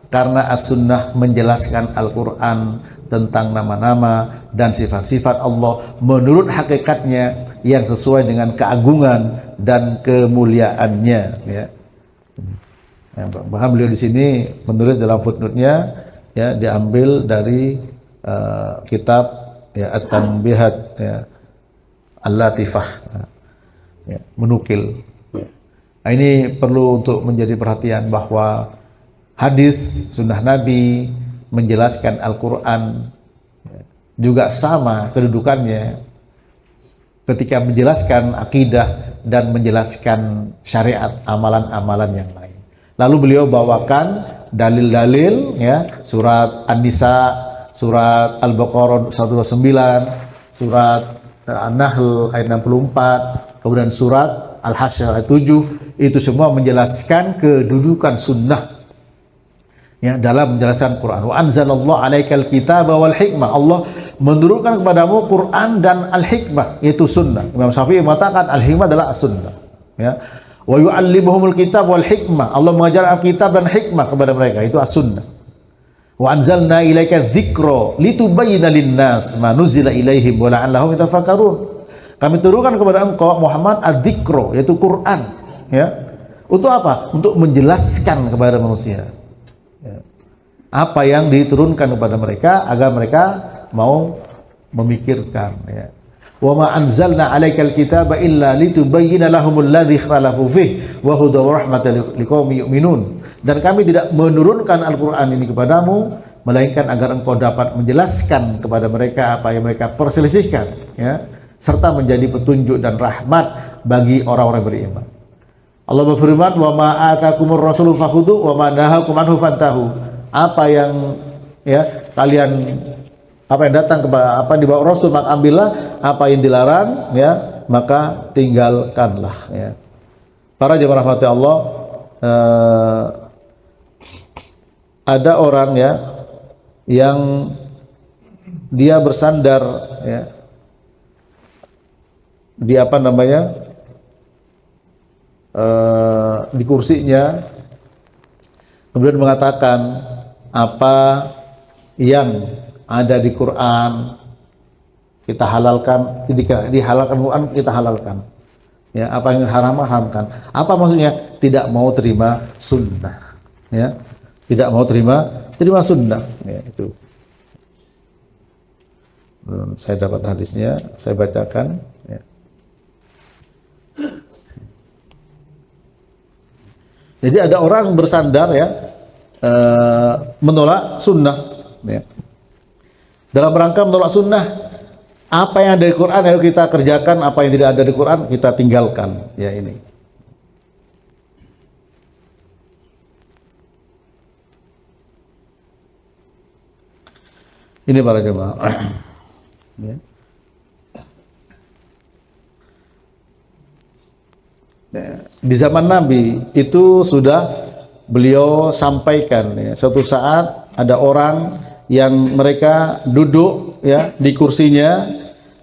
[SPEAKER 1] Karena as-sunnah menjelaskan Al-Quran tentang nama-nama dan sifat-sifat Allah menurut hakikatnya yang sesuai dengan keagungan dan kemuliaannya, ya. Bahkan beliau di sini menulis dalam footnote-nya, ya, diambil dari kitab, ya, At-Tanbihat, ya, Al-Latifah, ya, menukil. Nah, ini perlu untuk menjadi perhatian bahwa hadis sunnah Nabi menjelaskan Al-Quran, ya, juga sama kedudukannya ketika menjelaskan akidah dan menjelaskan syariat, amalan-amalan yang lain. Lalu beliau bawakan dalil-dalil, ya, surat An-Nisa, surat Al-Baqarah 129, surat An-Nahl ayat 64, kemudian surat Al-Hasyr ayat 7. Itu semua menjelaskan kedudukan sunnah, ya, dalam menjelaskan Quran. Wa anzalallahu alaikal kitaba wal hikmah. Allah menurunkan kepadamu Quran dan al-hikmah, yaitu sunnah. Imam Syafi'i mengatakan al-hikmah adalah sunnah, ya. Wa yu'allimuhumul kitab wal hikmah. Allah mengajar Alkitab dan hikmah kepada mereka, itu as-sunnah. Wa anzalna ilaika dzikra litubayyana lin-nas ma nuzila ilaihim wa la'allahum yatafakkarun. Kami turunkan kepada engkau Muhammad adzikra, yaitu Quran, ya. Untuk apa? Untuk menjelaskan kepada manusia, ya, apa yang diturunkan kepada mereka agar mereka mau memikirkan, ya. Wa ma anzalna 'alaikal kitaba illa litubayyana lahumul ladzi ikhtalafu fihi wa hudan wa rahmatan liqaumin yu'minun. Dan kami tidak menurunkan Al-Qur'an ini kepadamu melainkan agar engkau dapat menjelaskan kepada mereka apa yang mereka perselisihkan, ya, serta menjadi petunjuk dan rahmat bagi orang-orang beriman. Allah berfirman, wa ma atakumur rasulu fakhudhu wa ma nahakum anhu fantahu. Apa yang, ya, kalian, apa yang datang kepada, apa yang dibawa Rasul maka ambillah, apa yang dilarang, ya, maka tinggalkanlah, ya. Para jemaah rahmati Allah, ada orang, ya, yang dia bersandar, ya, di apa namanya, di kursinya, kemudian mengatakan apa yang ada di Quran kita halalkan, dihalalkan Quran kita halalkan, ya, apa yang haramkan. Apa maksudnya? Tidak mau terima sunnah, ya, tidak mau terima sunnah, ya, itu. Saya dapat hadisnya, saya bacakan, ya. Jadi ada orang bersandar, ya, menolak sunnah, ya. Dalam rangka menolak sunnah, apa yang ada di Quran ayo kita kerjakan, apa yang tidak ada di Quran kita tinggalkan, ya, ini. Ini para jemaah, ya. Di zaman Nabi itu sudah beliau sampaikan, ya, suatu saat ada orang yang mereka duduk, ya, di kursinya,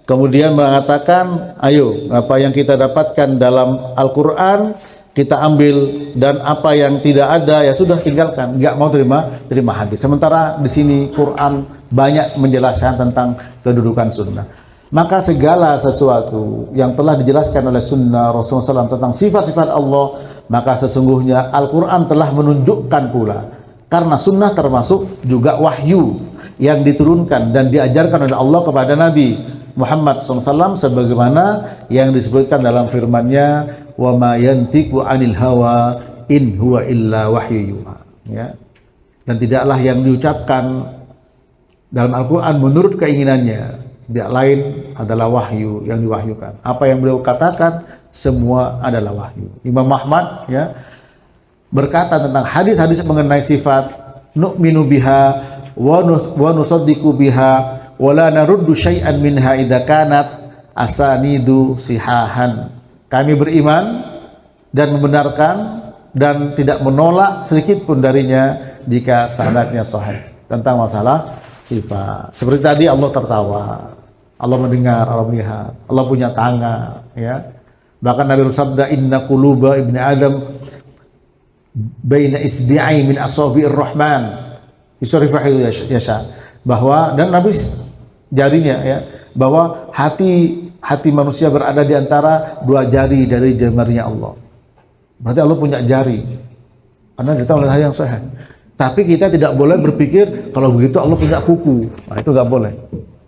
[SPEAKER 1] kemudian mengatakan, ayo apa yang kita dapatkan dalam Al-Quran kita ambil, dan apa yang tidak ada ya sudah tinggalkan, nggak mau terima hadis. Sementara di sini Quran banyak menjelaskan tentang kedudukan sunnah. Maka segala sesuatu yang telah dijelaskan oleh sunnah Rasulullah SAW tentang sifat-sifat Allah, maka sesungguhnya Al-Quran telah menunjukkan pula. Karena sunnah termasuk juga wahyu yang diturunkan dan diajarkan oleh Allah kepada Nabi Muhammad SAW, sebagaimana yang disebutkan dalam firman-Nya, wa ma yantiqu 'anil hawa in huwa illa wahyu yuha, ya. Dan tidaklah yang diucapkan dalam Al-Quran menurut keinginannya, tidak lain adalah wahyu yang diwahyukan. Apa yang beliau katakan semua adalah wahyu. Imam Ahmad, ya, berkata tentang hadis-hadis mengenai sifat, nu'minu biha wa nusaddiqu biha wa la naruddu syai'an minha idza kanat asanidu sihahan. Kami beriman dan membenarkan dan tidak menolak sedikit pun darinya jika sanadnya sahih. Tentang masalah sifat. Seperti tadi Allah tertawa, Allah mendengar, Allah melihat, Allah punya tangan, ya. Bahkan Nabi bersabda, inna quluba ibni Adam baina isbi'ai min asabi'ir rahman yusrifahu yasha. Bahwa, dan Nabi jarinya, ya, bahwa hati manusia berada di antara dua jari dari jemarinya Allah. Berarti Allah punya jari, karena kita oleh hal yang sahih. Tapi kita tidak boleh berpikir kalau begitu Allah punya kuku. Nah, itu nggak boleh.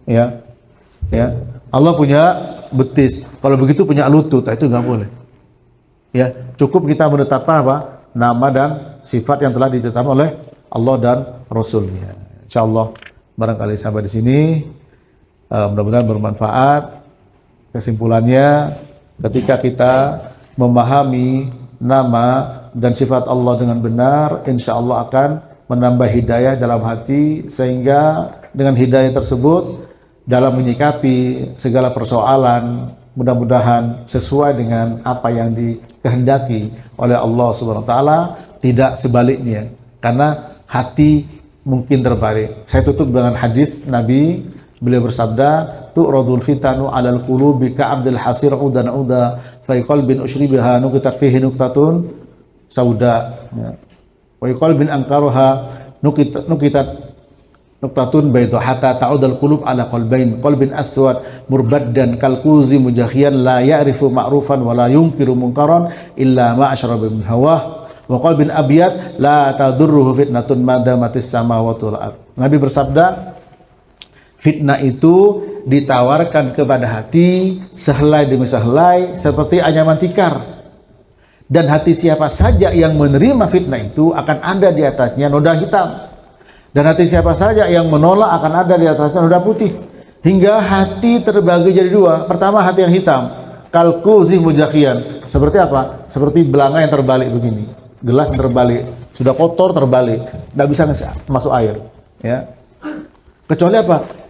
[SPEAKER 1] Ya, ya. Allah punya betis. Kalau begitu punya lutut. Nah, itu nggak boleh. Ya, cukup kita menetapkan apa? Nama dan sifat yang telah ditetapkan oleh Allah dan Rasulnya. Insyaallah barangkali sampai di sini. Mudah-mudahan bermanfaat. Kesimpulannya, ketika kita memahami nama dan sifat Allah dengan benar, insya Allah akan menambah hidayah dalam hati, sehingga dengan hidayah tersebut dalam menyikapi segala persoalan mudah-mudahan sesuai dengan apa yang dikehendaki oleh Allah Subhanahu wa taala, tidak sebaliknya, karena hati mungkin terbalik. Saya tutup dengan hadis Nabi, beliau bersabda, tu'radul fitanu 'alal qulubi ka'abdil hasir udan uda fa qalbin ushribaha nuqitat fihi nuqtatun sauda, ya. Wa qalbin ankaruha nuqitat nuqtatun bayda hatta ta'udal qulub ala qalbain qalbin aswad murbaddan kalkuzi mujahiyan la ya'rifu ma'rufan wa la yunkiru munkaran illa ma ashraba min hawah wa qalbin abyad la tadurruhu fitnatun madamatis samawati wal ard. Nabi bersabda, fitnah itu ditawarkan kepada hati sehelai demi sehelai seperti anyaman tikar, dan hati siapa saja yang menerima fitnah itu akan ada di atasnya noda hitam, dan hati siapa saja yang menolak akan ada di atasnya noda putih, hingga hati terbagi jadi dua. Pertama, hati yang hitam, kalkuzi mujahiyan. Seperti apa? Seperti belanga yang terbalik begini, gelas yang terbalik, sudah kotor terbalik, tidak bisa masuk air, ya. Kecuali apa?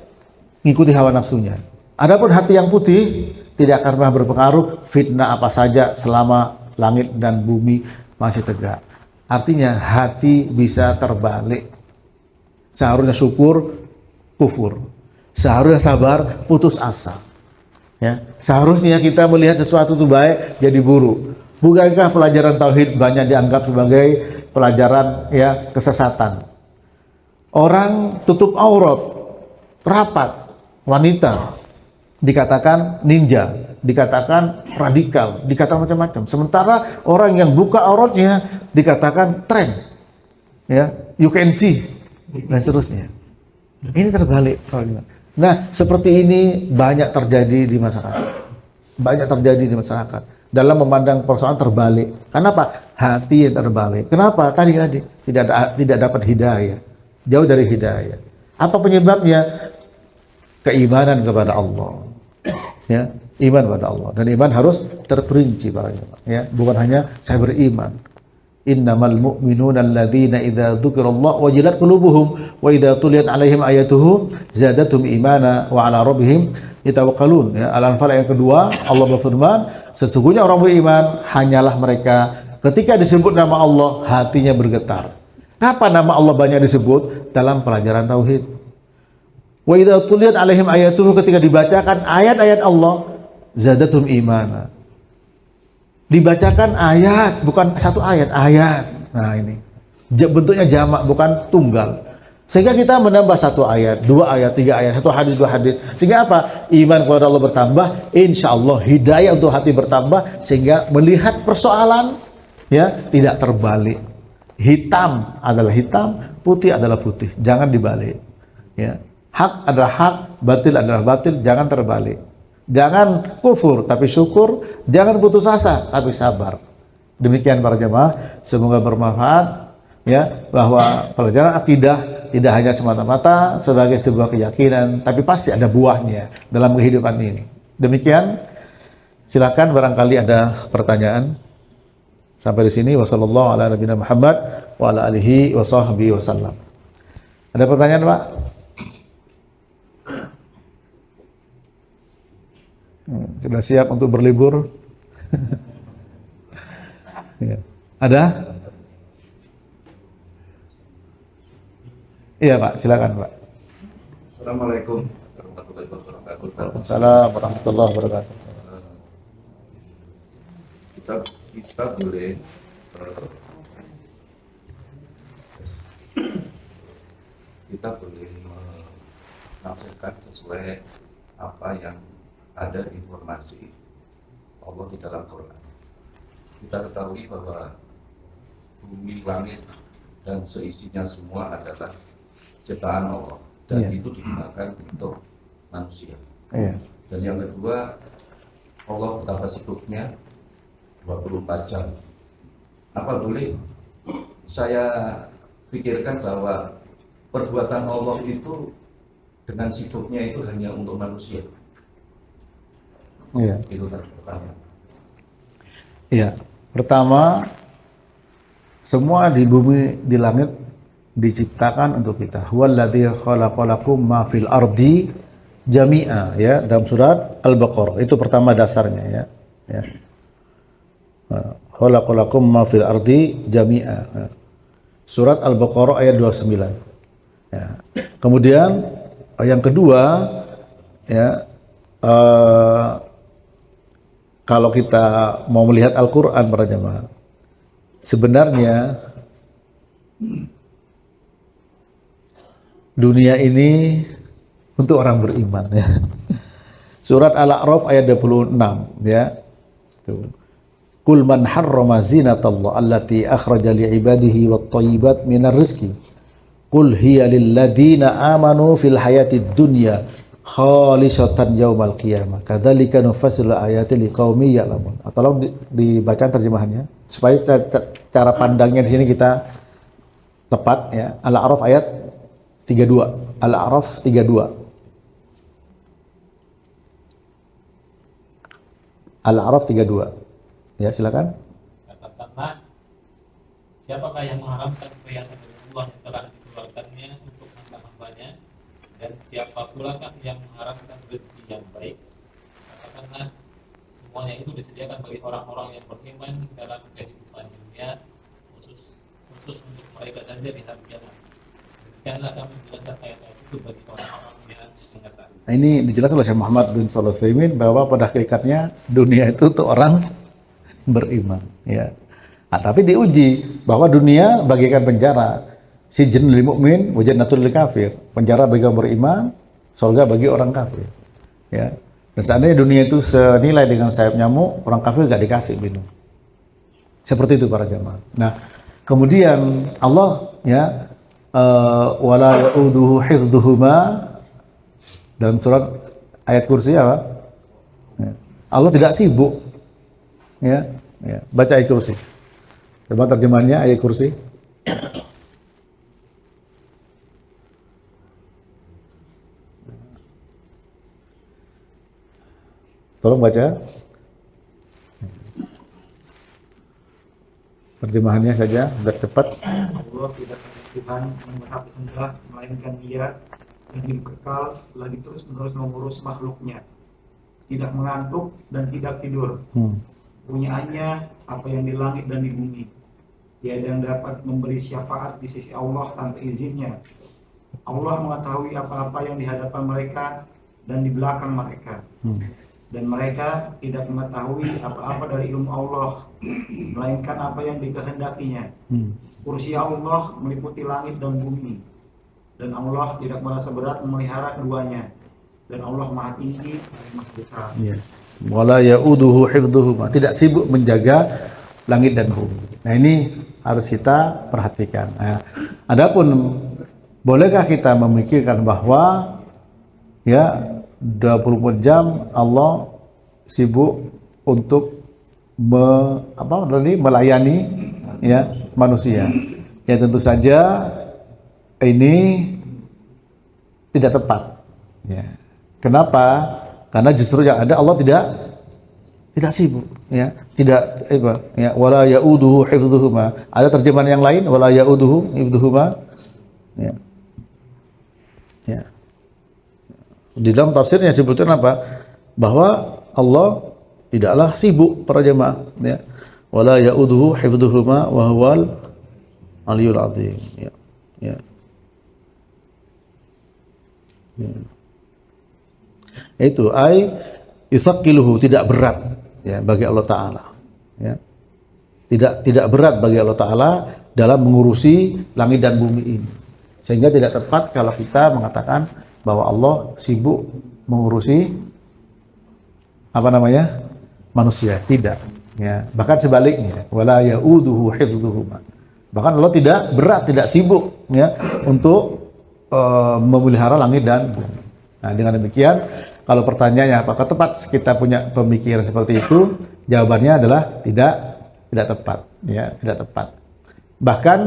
[SPEAKER 1] Ngikuti hawa nafsunya. Adapun hati yang putih tidak akan pernah berpengaruh fitnah apa saja selama langit dan bumi masih tegak. Artinya hati bisa terbalik. Seharusnya syukur, kufur. Seharusnya sabar, putus asa. Ya, seharusnya kita melihat sesuatu itu baik jadi buruk. Bukankah pelajaran tauhid banyak dianggap sebagai pelajaran, ya, kesesatan? Orang tutup aurat, rapat, wanita dikatakan ninja, dikatakan radikal, dikatakan macam-macam. Sementara orang yang buka auratnya dikatakan tren, ya, you can see, dan seterusnya. Ini terbalik. Nah, seperti ini banyak terjadi di masyarakat. Banyak terjadi di masyarakat dalam memandang persoalan terbalik. Kenapa? Hati yang terbalik. Kenapa? Tadi tidak dapat hidayah, jauh dari hidayah. Apa penyebabnya? Keimanan kepada Allah, ya, iman kepada Allah, dan iman harus terperinci, ya, bukan hanya saya beriman. Innamal mu'minuna alladzina idza dzukirallahu wajilat qulubuhum wa idza tuliyat 'alaihim ayatuhu zadatuhum imana wa 'ala rabbihim yatawakkalun, ya. Al-Anfal ayat kedua, Allah berfirman, sesungguhnya orang beriman hanyalah mereka ketika disebut nama Allah hatinya bergetar. Kapan nama Allah banyak disebut? Dalam pelajaran tauhid. Wa idza tuliyat 'alaihim ayatuhu, ketika dibacakan ayat-ayat Allah, zadatum imana. Dibacakan ayat, bukan satu ayat, ayat. Nah, ini bentuknya jamak, bukan tunggal. Sehingga kita menambah satu ayat, dua ayat, tiga ayat, satu hadis, dua hadis. Sehingga apa? Iman kepada Allah bertambah, insya Allah hidayah untuk hati bertambah, sehingga melihat persoalan, ya, tidak terbalik. Hitam adalah hitam, putih adalah putih. Jangan dibalik, ya. Hak adalah hak, batil adalah batil, jangan terbalik. Jangan kufur tapi syukur, jangan putus asa tapi sabar. Demikian para jemaah, semoga bermanfaat, ya, bahwa pelajaran akidah tidak hanya semata-mata sebagai sebuah keyakinan, tapi pasti ada buahnya dalam kehidupan ini. Demikian, silakan barangkali ada pertanyaan. Sampai di sini, wassallallahu ala nabiyina Muhammad wa ala alihi wa sahbihi wasallam. Ada pertanyaan, Pak? Sudah siap untuk berlibur? Ya. Ada? Iya, Pak, silakan, Pak.
[SPEAKER 3] Assalamualaikum warahmatullahi wabarakatuh.
[SPEAKER 1] Waalaikumsalam warahmatullahi wabarakatuh.
[SPEAKER 3] Kita kita boleh kita boleh menafsirkan sesuai apa yang ada informasi Allah di dalam Quran. Kita ketahui bahwa bumi, langit, dan seisinya semua adalah ciptaan Allah, dan
[SPEAKER 1] Iya.
[SPEAKER 3] itu digunakan untuk manusia.
[SPEAKER 1] Iya.
[SPEAKER 3] Dan yang kedua, Allah betapa sibuknya 24 jam. Apa boleh saya pikirkan bahwa perbuatan Allah itu dengan sibuknya itu hanya untuk manusia?
[SPEAKER 1] Iya.
[SPEAKER 3] Itu tadi pertanyaan.
[SPEAKER 1] Iya. Pertama, semua di bumi, di langit diciptakan untuk kita. Huwallazi khalaqalakum ma fil ardi jami'a, ya, dalam surat Al-Baqarah. Itu pertama dasarnya, ya. Ya. Khalaqalakum ma fil ardi jami'a. Surat Al-Baqarah ayat 29. Ya. Kemudian yang kedua, ya, kalau kita mau melihat Al-Quran para jemaah, sebenarnya dunia ini untuk orang beriman, ya. Surat Al-A'raf ayat 26, ya. Tuh. Qul man harrama zinatallah allati akhraja li'ibadihi wat thayyibat minar rizqi. Qul hiya lil ladzina amanu fil hayatid dunya khalisatan yaumal qiyamah. Kadzalika nufassilu ayati liqaumin ya'lamun. Tolong dibaca terjemahannya supaya cara pandangnya di sini kita tepat, ya. Al-A'raf ayat 32. Al-A'raf 32. Al-A'raf 32. Ya, silakan.
[SPEAKER 2] Katakanlah, siapakah yang mengharamkan perhiasan dari uang yang telah dikeluarkannya untuk hamba-hambanya, dan siapa pulakah yang mengharamkan rezeki yang baik? Katakanlah, semuanya itu disediakan bagi orang-orang yang beriman dalam kehidupan dunia, khusus untuk mereka saja di hari kiamat. Demikianlah kami menjelaskan ayat-ayat itu bagi orang-orang yang mengetahui.
[SPEAKER 1] Nah, ini dijelaskan oleh Syekh Muhammad bin Shalih Al Utsaimin bahwa pada hakikatnya dunia itu untuk orang beriman, ya. Nah, tapi diuji bahwa dunia bagaikan penjara, sijnul lil mukmin wa jannatul lil kafir, penjara bagi orang beriman, surga bagi orang kafir, ya. Dan seandainya dunia itu senilai dengan sayap nyamuk, orang kafir gak dikasih minum. Seperti itu para jemaah. Nah, kemudian Allah, ya, wala yauduhu hifdzuhuma, dalam surat ayat kursi apa? Ya. Allah tidak sibuk, ya, ya. Baca ayat kursi. Coba terjemahannya ayat kursi. Tolong baca. Terjemahannya saja biar cepat.
[SPEAKER 4] Allah tidak ada Tuhan yang berhak disembah melainkan Dia yang hidup kekal lagi terus menerus mengurus makhluknya, tidak mengantuk dan tidak tidur. Punyaannya apa yang di langit dan di bumi. Tiada yang dapat memberi syafaat di sisi Allah tanpa izinnya. Allah mengetahui apa-apa yang di hadapan mereka dan di belakang mereka. Dan mereka tidak mengetahui apa-apa dari ilmu Allah, melainkan apa yang dikehendakinya. Kursi Allah meliputi langit dan bumi, dan Allah tidak merasa berat memelihara keduanya, dan Allah maha tinggi dan maha besar.
[SPEAKER 1] Ya. Wala yauduhu hifdzuhuma, tidak sibuk menjaga langit dan bumi. Nah, ini harus kita perhatikan. Nah, adapun bolehkah kita memikirkan bahwa, ya, 24 jam Allah sibuk untuk melayani, ya, manusia? Ya, tentu saja ini tidak tepat, ya. Kenapa? Karena justru yang ada Allah tidak sibuk, ya, tidak ya, wala yauduhu hifdzuhuma. Ada terjemahan yang lain, wala yauduhu hifdzuhuma, ya. Ya. Di dalam tafsirnya sebutkan apa? Bahwa Allah tidaklah sibuk para jemaah, ya. Wala yauduhu hifdzuhuma wa huwal aliyul azim, ya. Ya. Itu ai yusaqqiluhu, tidak berat ya bagi Allah Ta'ala ya. Tidak berat bagi Allah Ta'ala dalam mengurusi langit dan bumi ini, sehingga tidak tepat kalau kita mengatakan bahwa Allah sibuk mengurusi manusia. Tidak ya, bahkan sebaliknya, wala yauduhu hifdzuhuma, bahkan Allah tidak berat, tidak sibuk ya untuk memelihara langit dan bumi. Nah, dengan demikian, kalau pertanyaannya apakah tepat kita punya pemikiran seperti itu, jawabannya adalah tidak tepat ya, tidak tepat. Bahkan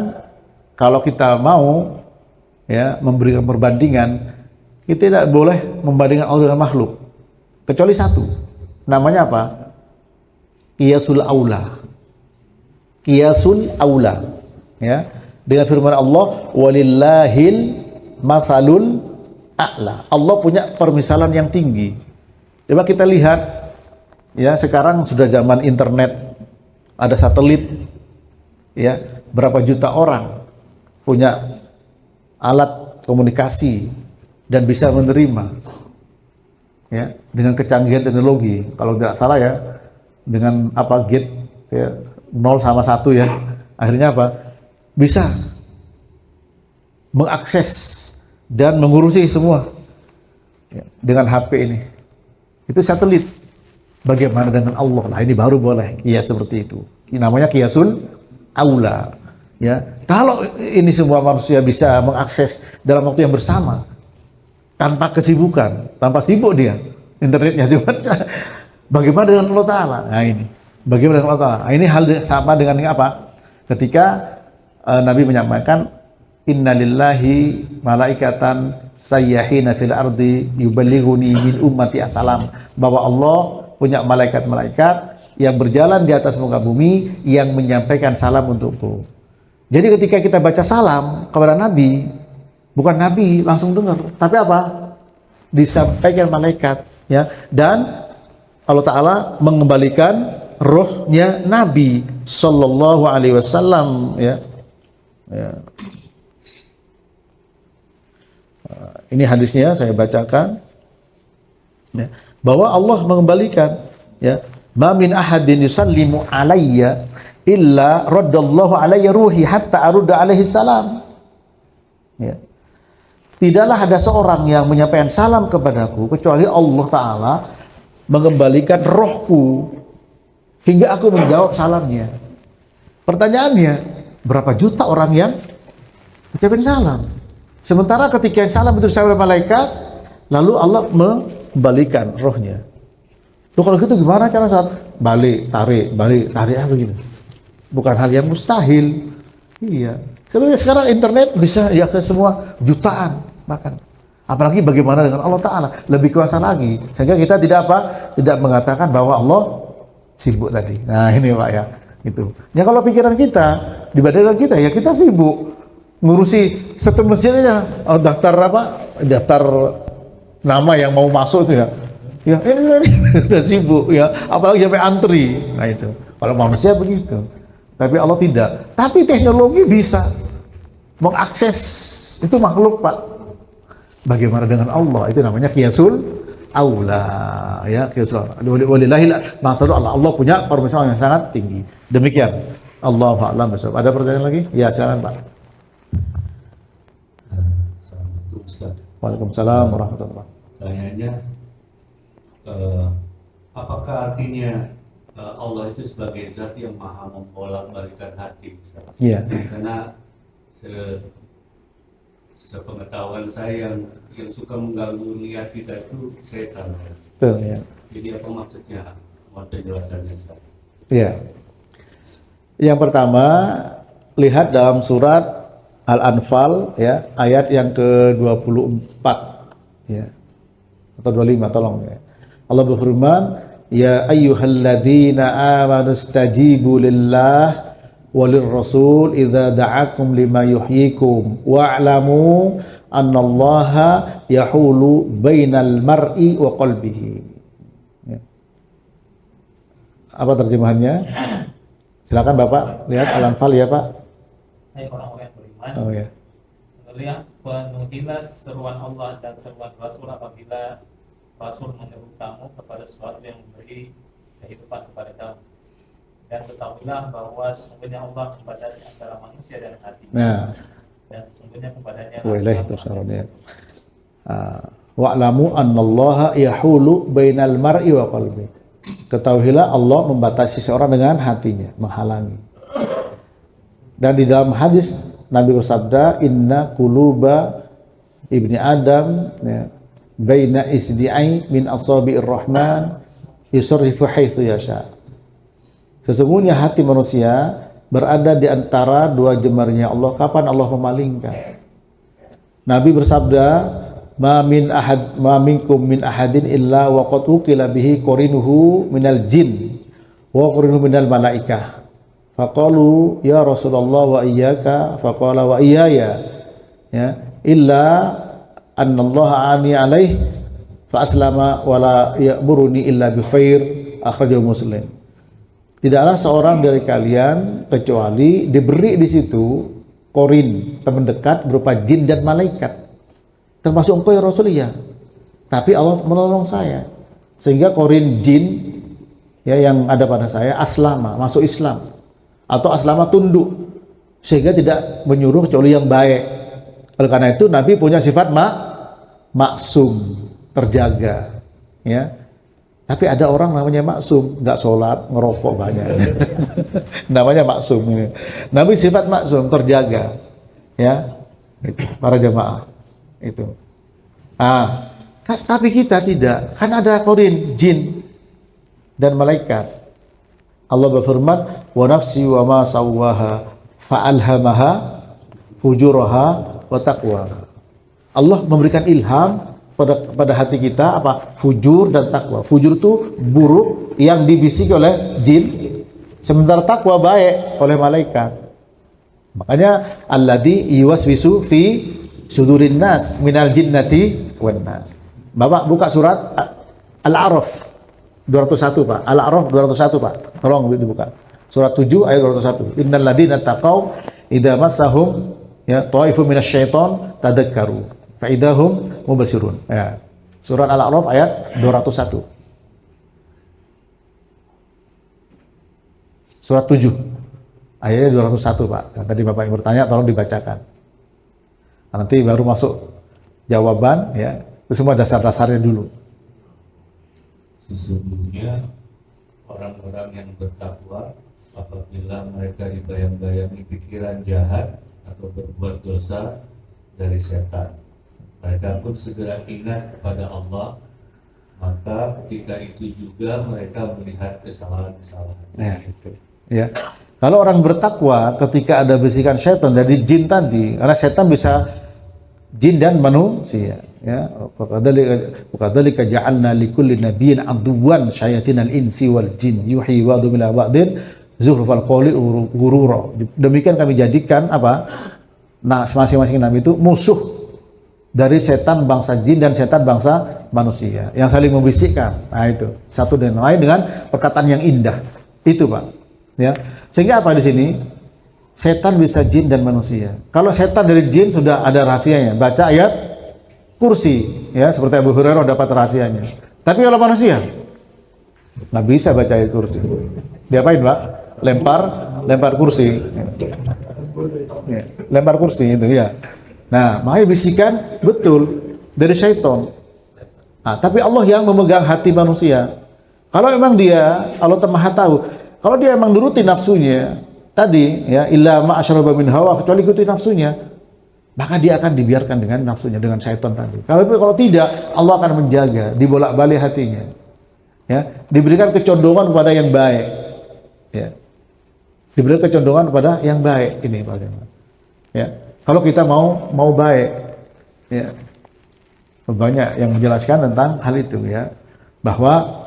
[SPEAKER 1] kalau kita mau ya memberikan perbandingan, kita tidak boleh membandingkan Allah dengan makhluk kecuali satu, namanya apa? Qiyasul aula. Qiyasul aula ya, dengan firman Allah, walillahil masalul a'la. Allah punya permisalan yang tinggi. Coba kita lihat ya, sekarang sudah zaman internet, ada satelit ya, berapa juta orang punya alat komunikasi dan bisa menerima ya, dengan kecanggihan teknologi. Kalau tidak salah ya, dengan gate ya, 0 sama 1 ya, akhirnya bisa mengakses dan mengurusi semua ya, dengan HP ini. Itu satelit. Bagaimana dengan Allah? Nah, ini baru boleh kias seperti itu. Ini namanya kiasul aula ya. Kalau ini semua manusia bisa mengakses dalam waktu yang bersama tanpa kesibukan, tanpa sibuk dia internetnya, cuma bagaimana dengan Allah Ta'ala? Nah, ini bagaimana dengan Allah Ta'ala? Nah, ini hal sama dengan apa? Ketika Nabi menyampaikan, innalillahi malaikatan sayyahina fil ardi yuballighuni min ummati assalam, bahwa Allah punya malaikat-malaikat yang berjalan di atas muka bumi yang menyampaikan salam untukku. Jadi ketika kita baca salam kepada Nabi, bukan Nabi langsung dengar, tapi disampaikan malaikat ya, dan Allah Ta'ala mengembalikan rohnya Nabi Sallallahu Alaihi Wasallam ya. Ini hadisnya saya bacakan ya, bahwa Allah mengembalikan ya, ma min ahadin yusallimu alayya illa raddallahu alayya ruhi hatta arudda alaihi salam ya. Tidaklah ada seorang yang menyampaikan salam kepadaku kecuali Allah Ta'ala mengembalikan rohku hingga aku menjawab salamnya. Pertanyaannya, berapa juta orang yang ucapin salam? Sementara ketika salam itu disampaikan oleh malaikat, lalu Allah membalikan rohnya. Tuh kalau gitu gimana cara saat balik tarik begitu? Bukan hal yang mustahil. Iya. Sebenarnya sekarang internet bisa diakses semua jutaan bahkan. Apalagi bagaimana dengan Allah Ta'ala, lebih kuasa lagi. Sehingga kita tidak mengatakan bahwa Allah sibuk tadi. Nah ini Pak ya, itu. Ya kalau pikiran kita, di badan kita ya kita sibuk ngurusi satu masjid aja, daftar nama yang mau masuk itu ya. Ya ini udah sibuk ya, apalagi sampai antri. Nah itu. Kalau manusia begitu. Tapi Allah tidak. Tapi teknologi bisa mengakses itu makhluk Pak. Bagaimana dengan Allah? Itu namanya qiyasul aula ya, qiyasul aula. Walillahil masalul a'la. Allah punya permisalan yang sangat tinggi. Demikian. Allahu a'lam bishawab. Ada pertanyaan lagi? Ya, silakan Pak. Waalaikumsalam warahmatullahi wabarakatuh.
[SPEAKER 5] Pertanyaannya, apakah artinya Allah itu sebagai zat yang maha membolak-balikan hati?
[SPEAKER 1] Iya.
[SPEAKER 5] Karena sepengetahuan saya yang suka mengganggu niat kita itu setan.
[SPEAKER 1] Betul ya.
[SPEAKER 5] Jadi apa maksudnya? Mohon penjelasannya.
[SPEAKER 1] Iya. Yang pertama, lihat dalam surat Al-Anfal ya, ayat yang ke-24 ya. Atau 25, tolong ya. Allah berfirman, ya ayyuhalladzina amanu stajibu lillah walir rasul idza da'akum lima yuhyikum wa'lamu annallaha yahulu bainal mar'i wa qalbihi. Ya. Apa terjemahannya? Silakan Bapak lihat Al-Anfal ya Pak.
[SPEAKER 2] Hai orang-orang yang beriman,
[SPEAKER 1] Oh ya.
[SPEAKER 2] Penuhilah seruan Allah dan seruan Rasul apabila Rasul menyeru kamu kepada sesuatu yang memberi kehidupan kepada kamu. Dan ketahuilah bahwa sesungguhnya Allah membatasi antara manusia dan hati.
[SPEAKER 1] Nah,
[SPEAKER 2] Dan sesungguhnya kepadanya
[SPEAKER 1] boleh tusarunnya. Wa'lamu annallaha yahulu bainal mar'i wa qalbi. Ketahuilah Allah membatasi seorang dengan hatinya, menghalangi. Dan di dalam hadis Nabi bersabda, inna quluba ibni Adam ya, baina isdi'ai min asabi'ir rahman yusarrifu haitsu yasha. Sesungguhnya hati manusia berada di antara dua jemarinya Allah kapan Allah memalingkan. Nabi bersabda, ma minkum min ahadin illa wa qad uqila bihi qarinuhu minal jin wa qarinuhu minal malaikah. Faqalu ya Rasulullah wa iyyaka, faqala wa iyaya, ya, illa annallaha ani alaih fa aslama wa la ya'muruni illa bi khair, akhrajahu Muslim. Tidaklah seorang dari kalian kecuali diberi di situ korin, teman dekat berupa jin dan malaikat. Termasuk engkau ya Rasulullah. Tapi Allah menolong saya. Sehingga korin jin ya yang ada pada saya aslama, masuk Islam. Atau aslama tunduk. Sehingga tidak menyuruh kecuali yang baik. Oleh karena itu Nabi punya sifat maksum, terjaga. Ya. Tapi ada orang namanya maksum, nggak sholat, ngerokok banyak. Namanya maksum. Nabi sifat maksum, terjaga. Ya, para jamaah itu. Tapi kita tidak. Kan ada korin, jin dan malaikat. Allah berfirman, wa nafsi wa ma sawwaha fa'alhamaha fujuraha wa taqwaha. Allah memberikan ilham pada hati kita apa? Fujur dan takwa. Fujur itu buruk yang dibisiki oleh jin, sementara takwa baik oleh malaikat. Makanya alladzi yuwaswisu fi sudurin nas minal jinnati wan nas. Bapak buka surat Al-A'raf 201, Pak. Al-A'raf 201, Pak. Tolong dibuka. Surat 7 ayat 201. Innal ladzina taqau idza massahum ya taifun minasyaiton tadakkaru fa idahum mubasirun. Ya. Surat Al-A'raf ayat 201. Surat 7 ayatnya 201, Pak. Yang tadi Bapak yang bertanya tolong dibacakan. Nanti baru masuk jawaban ya. Itu semua dasar-dasarnya dulu.
[SPEAKER 5] Sesungguhnya orang-orang yang bertakwa apabila mereka dibayang-bayangi pikiran jahat atau berbuat dosa dari setan, mereka pun segera ingat kepada Allah, maka ketika itu juga mereka melihat kesalahan-kesalahan.
[SPEAKER 1] Ya, itu. Ya. Kalau orang bertakwa ketika ada bisikan setan dari jin tadi, karena setan bisa jin dan manusia. Ya, wakadzalika ja'alna likulli nabiyyin aduwwan syayatinal insi wal jin yuhi wa dumila ba'din zuhrufal qawli ghurura. Demikian kami jadikan apa? Nah, masing-masing nabi itu musuh dari setan bangsa jin dan setan bangsa manusia yang saling membisikkan. Nah, itu satu dan lain dengan perkataan yang indah. Itu, Pak. Ya. Sehingga apa di sini? Setan bisa jin dan manusia. Kalau setan dari jin sudah ada rahasianya. Baca ayat kursi, ya seperti Abu Hurairah dapat rahasianya. Tapi kalau manusia nggak bisa baca ayat kursi. Diapain, Pak? Lempar kursi. Ya, lempar kursi itu ya. Nah, makanya bisikan betul dari syaitan. Nah, tapi Allah yang memegang hati manusia. Kalau memang dia, Allah Maha tahu. Kalau dia memang nuruti nafsunya tadi, ya illa ma asyraba min hawa, kecuali ikuti nafsunya, maka dia akan dibiarkan dengan nafsunya, dengan syaitan tadi. Kalau tidak, Allah akan menjaga, dibolak-balik hatinya. Ya, diberikan kecondongan kepada yang baik. Ya. Diberikan kecondongan kepada yang baik ini, Pak. Ya. Kalau kita mau baik, ya. Banyak yang menjelaskan tentang hal itu ya. Bahwa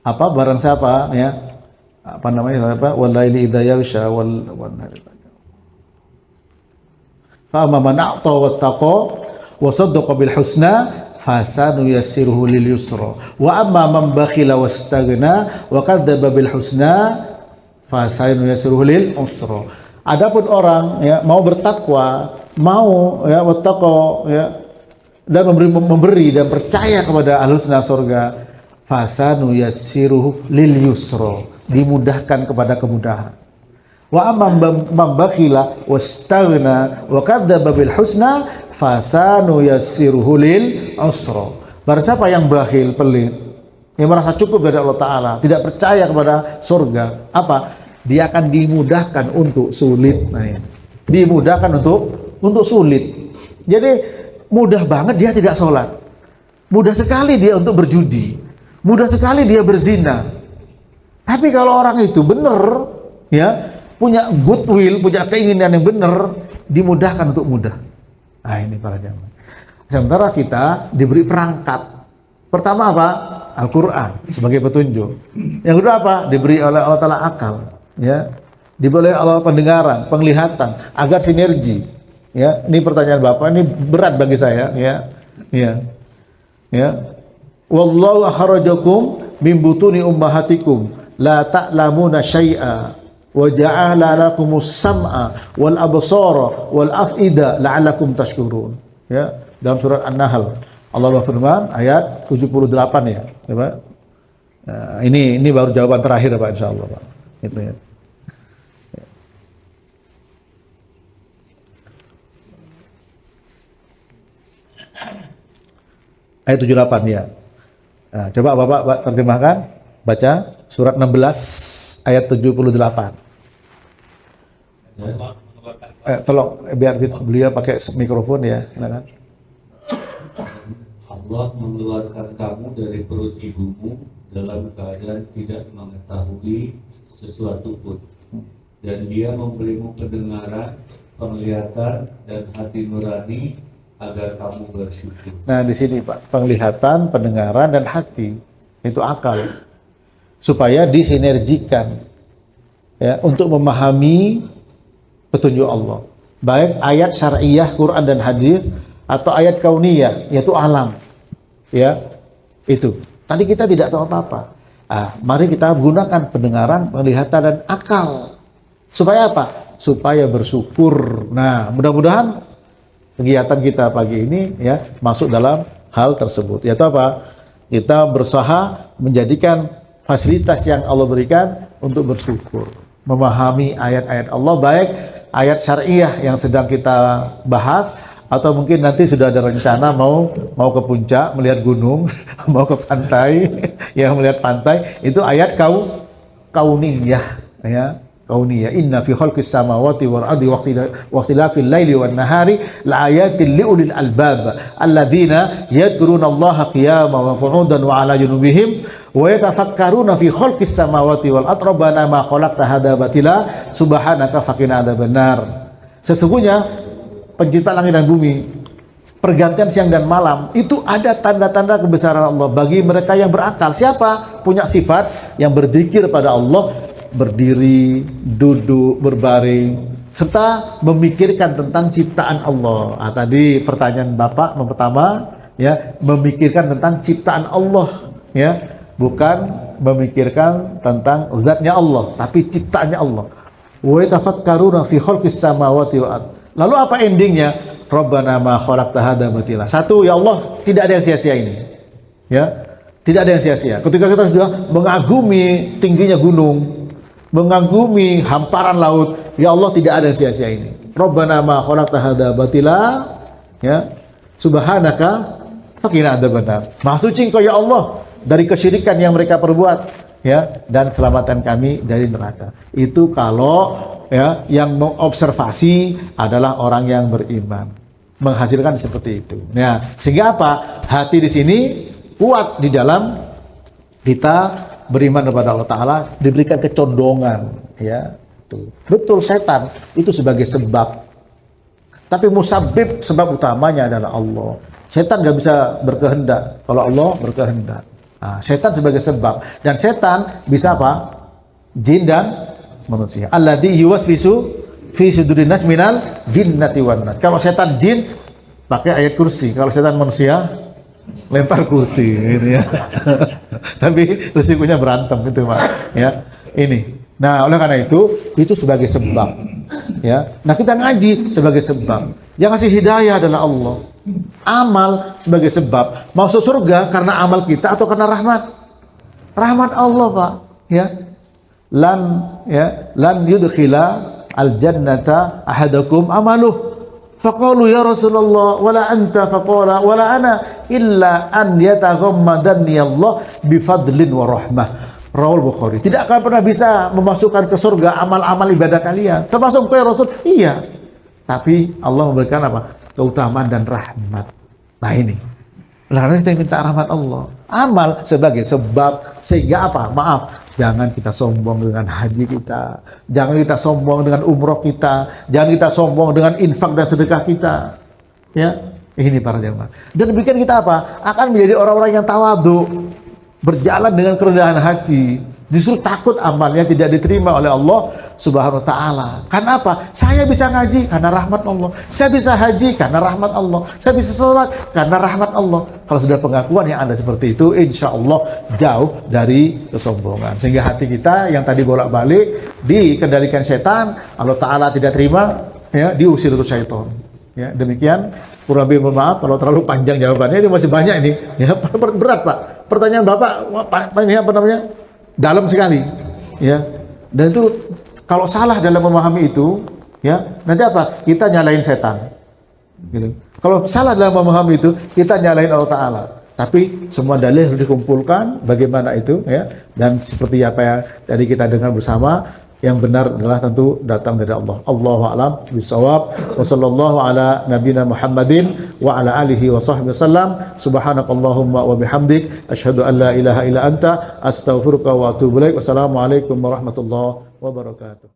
[SPEAKER 1] barang siapa ya, walaili idza yaghsha wal fa amma man a'ta wattaqa wa saddaqa bil husna fasanuyassiruhu lil yusra wa amma man bakhila wastaghna wa kadzdzaba bil husna fasanuyassiruhu lil usra. Adapun orang ya mau bertakwa, mau ya wattaqo ya dan memberi dan percaya kepada Ahlussunnah surga, fasanu yassiruhu lil yusra, dimudahkan kepada kemudahan. Wa amman bakhila wastaghna wa kadzdzaba bil husna fasanu yassiruhu lil usra. Barang siapa yang bakhil, pelit, yang merasa cukup dari Allah Ta'ala, tidak percaya kepada surga, apa? Dia akan dimudahkan untuk sulit. Nah, ya. Dimudahkan untuk sulit. Jadi mudah banget dia tidak sholat, mudah sekali dia untuk berjudi, mudah sekali dia berzina. Tapi kalau orang itu benar, ya punya goodwill, punya keinginan yang benar, dimudahkan untuk mudah. Nah ini para jamaah. Sementara kita diberi perangkat. Pertama apa? Al-Quran sebagai petunjuk. Yang kedua apa? Diberi oleh Allah Ta'ala akal. Ya, diberi oleh Allah pendengaran, penglihatan, agar sinergi. Ya, ini pertanyaan Bapak, ini berat bagi saya. Ya. Wallahu akhrajakum min butuni ummahatikum la ta'lamuna syai'a wa ja'ala lakumus sam'a wal absara wal af'ida la'allakum tashkurun. Ya, dalam surat An-Nahl Allah berfirman ayat 78 ya. Pak. Nah, ini baru jawaban terakhir Pak insyaallah Pak. Itu ya. Ayat 78 ya. Nah, coba Bapak terjemahkan, baca surat 16 ayat 78. Tolong biar beliau pakai mikrofon ya, silakan.
[SPEAKER 5] Allah mengeluarkan kamu dari perut ibumu dalam keadaan tidak mengetahui sesuatu pun, dan Dia memberimu pendengaran, penglihatan, dan hati nurani agar kamu bersyukur.
[SPEAKER 1] Nah di sini Pak, penglihatan, pendengaran, dan hati itu akal, supaya disinergikan ya untuk memahami petunjuk Allah, baik ayat syariah Quran dan hadis atau ayat kauniyah yaitu alam. Ya, itu. Tadi kita tidak tahu apa-apa. Mari kita gunakan pendengaran, penglihatan, dan akal. Supaya apa? Supaya bersyukur. Nah, mudah-mudahan kegiatan kita pagi ini ya masuk dalam hal tersebut. Yaitu apa? Kita berusaha menjadikan fasilitas yang Allah berikan untuk bersyukur. Memahami ayat-ayat Allah, baik ayat syariah yang sedang kita bahas, atau mungkin nanti sudah ada rencana mau ke puncak melihat gunung, mau ke pantai, yang melihat pantai, itu ayat kauniyah ya, kauniyah. Inna fi khalqis samawati wal ardi wa ikhtilafil laili wan nahari la ayatin liulil albab alladzina yadhkuruna Allaha qiyaman wa qu'udan wa 'ala junubihim wa yatafakkaruna fi khalqis samawati wal ardi rabbana ma khalaqta hadza batila subhanaka faqina adzabannar. Sesungguhnya pencipta langit dan bumi, pergantian siang dan malam, itu ada tanda-tanda kebesaran Allah bagi mereka yang berakal. Siapa? Punya sifat yang berzikir pada Allah, berdiri, duduk, berbaring, serta memikirkan tentang ciptaan Allah. Tadi pertanyaan Bapak pertama ya, memikirkan tentang ciptaan Allah ya, bukan memikirkan tentang zatnya Allah, tapi ciptaannya Allah. Wa yatafakkaruna fi khalqis samawati wal ardh. Lalu apa endingnya? Rabbana ma khalaqta hadza batila. Satu, ya Allah, tidak ada yang sia-sia ini. Ya, tidak ada yang sia-sia. Ketika kita sudah mengagumi tingginya gunung, mengagumi hamparan laut, ya Allah, tidak ada yang sia-sia ini. Rabbana ma khalaqta hadza batila, ya, subhanaka faqina adzabannar. Maha suci Engkau ya Allah dari kesyirikan yang mereka perbuat, ya, dan selamatkan kami dari neraka. Itu kalau ya yang mengobservasi adalah orang yang beriman, menghasilkan seperti itu. Nah, sehingga apa? Hati di sini kuat di dalam kita beriman kepada Allah Ta'ala, diberikan kecondongan, ya. Tuh. Betul, setan itu sebagai sebab, tapi musabib, sebab utamanya adalah Allah. Setan nggak bisa berkehendak kalau Allah berkehendak. Nah, setan sebagai sebab, dan setan bisa apa? Jin dan manusia. Alladzi yuwaswisu fi sudurin nas minal jinnati wan nas. Kalau setan jin pakai ayat kursi, kalau setan manusia lempar kursi gitu ya. Tapi risikonya berantem itu Pak ya. Ini. Nah, oleh karena itu sebagai sebab Ya, nah kita ngaji sebagai sebab. Yang ngasih hidayah adalah Allah. Amal sebagai sebab. Masuk surga karena amal kita atau karena rahmat? Rahmat Allah, Pak. Lan yudkhila al-jannata ahadakum amaluh. Faqalu ya Rasulullah wala anta, faqala wala ana illa an yataghammadani Allah bifadlin wa rahmah. Rawal Bukhari. Tidak akan pernah bisa memasukkan ke surga amal-amal ibadah kalian. Termasuk ke Rasul. Iya. Tapi Allah memberikan apa? Keutamaan dan rahmat. Nah ini. Karena kita minta rahmat Allah. Amal sebagai sebab. Sehingga apa? Maaf. Jangan kita sombong dengan haji kita. Jangan kita sombong dengan umroh kita. Jangan kita sombong dengan infak dan sedekah kita. Ya. Ini para jemaah. Dan demikian kita apa? Akan menjadi orang-orang yang tawadhu. Berjalan dengan kerendahan hati, justru takut amalnya tidak diterima oleh Allah Subhanahu wa taala. Karena apa? Saya bisa ngaji karena rahmat Allah. Saya bisa haji karena rahmat Allah. Saya bisa sholat karena rahmat Allah. Kalau sudah pengakuan yang ada seperti itu, insya Allah jauh dari kesombongan. Sehingga hati kita yang tadi bolak-balik dikendalikan setan, Allah taala tidak terima, ya, diusir oleh syaitan. Ya, demikian. Kurang lebih mohon maaf kalau terlalu panjang jawabannya, itu masih banyak ini. Ya, berat Pak. Pertanyaan Bapak ini apa namanya? Dalam sekali. Ya. Dan itu kalau salah dalam memahami itu, ya, nanti apa? Kita nyalain setan. Gitu. Kalau salah dalam memahami itu, kita nyalain Allah Ta'ala. Tapi semua dalil harus dikumpulkan bagaimana itu, ya. Dan seperti apa yang tadi kita dengar bersama, yang benar adalah tentu datang dari Allah. Allahu a'lam bishawab. Wa sallallahu ala nabiyina Muhammadin wa ala alihi wa sahbihi wasallam. Subhanakallahumma wa bihamdik asyhadu an la ilaha illa anta astaghfiruka wa atubu ilaik. Wassalamualaikum warahmatullahi wabarakatuh.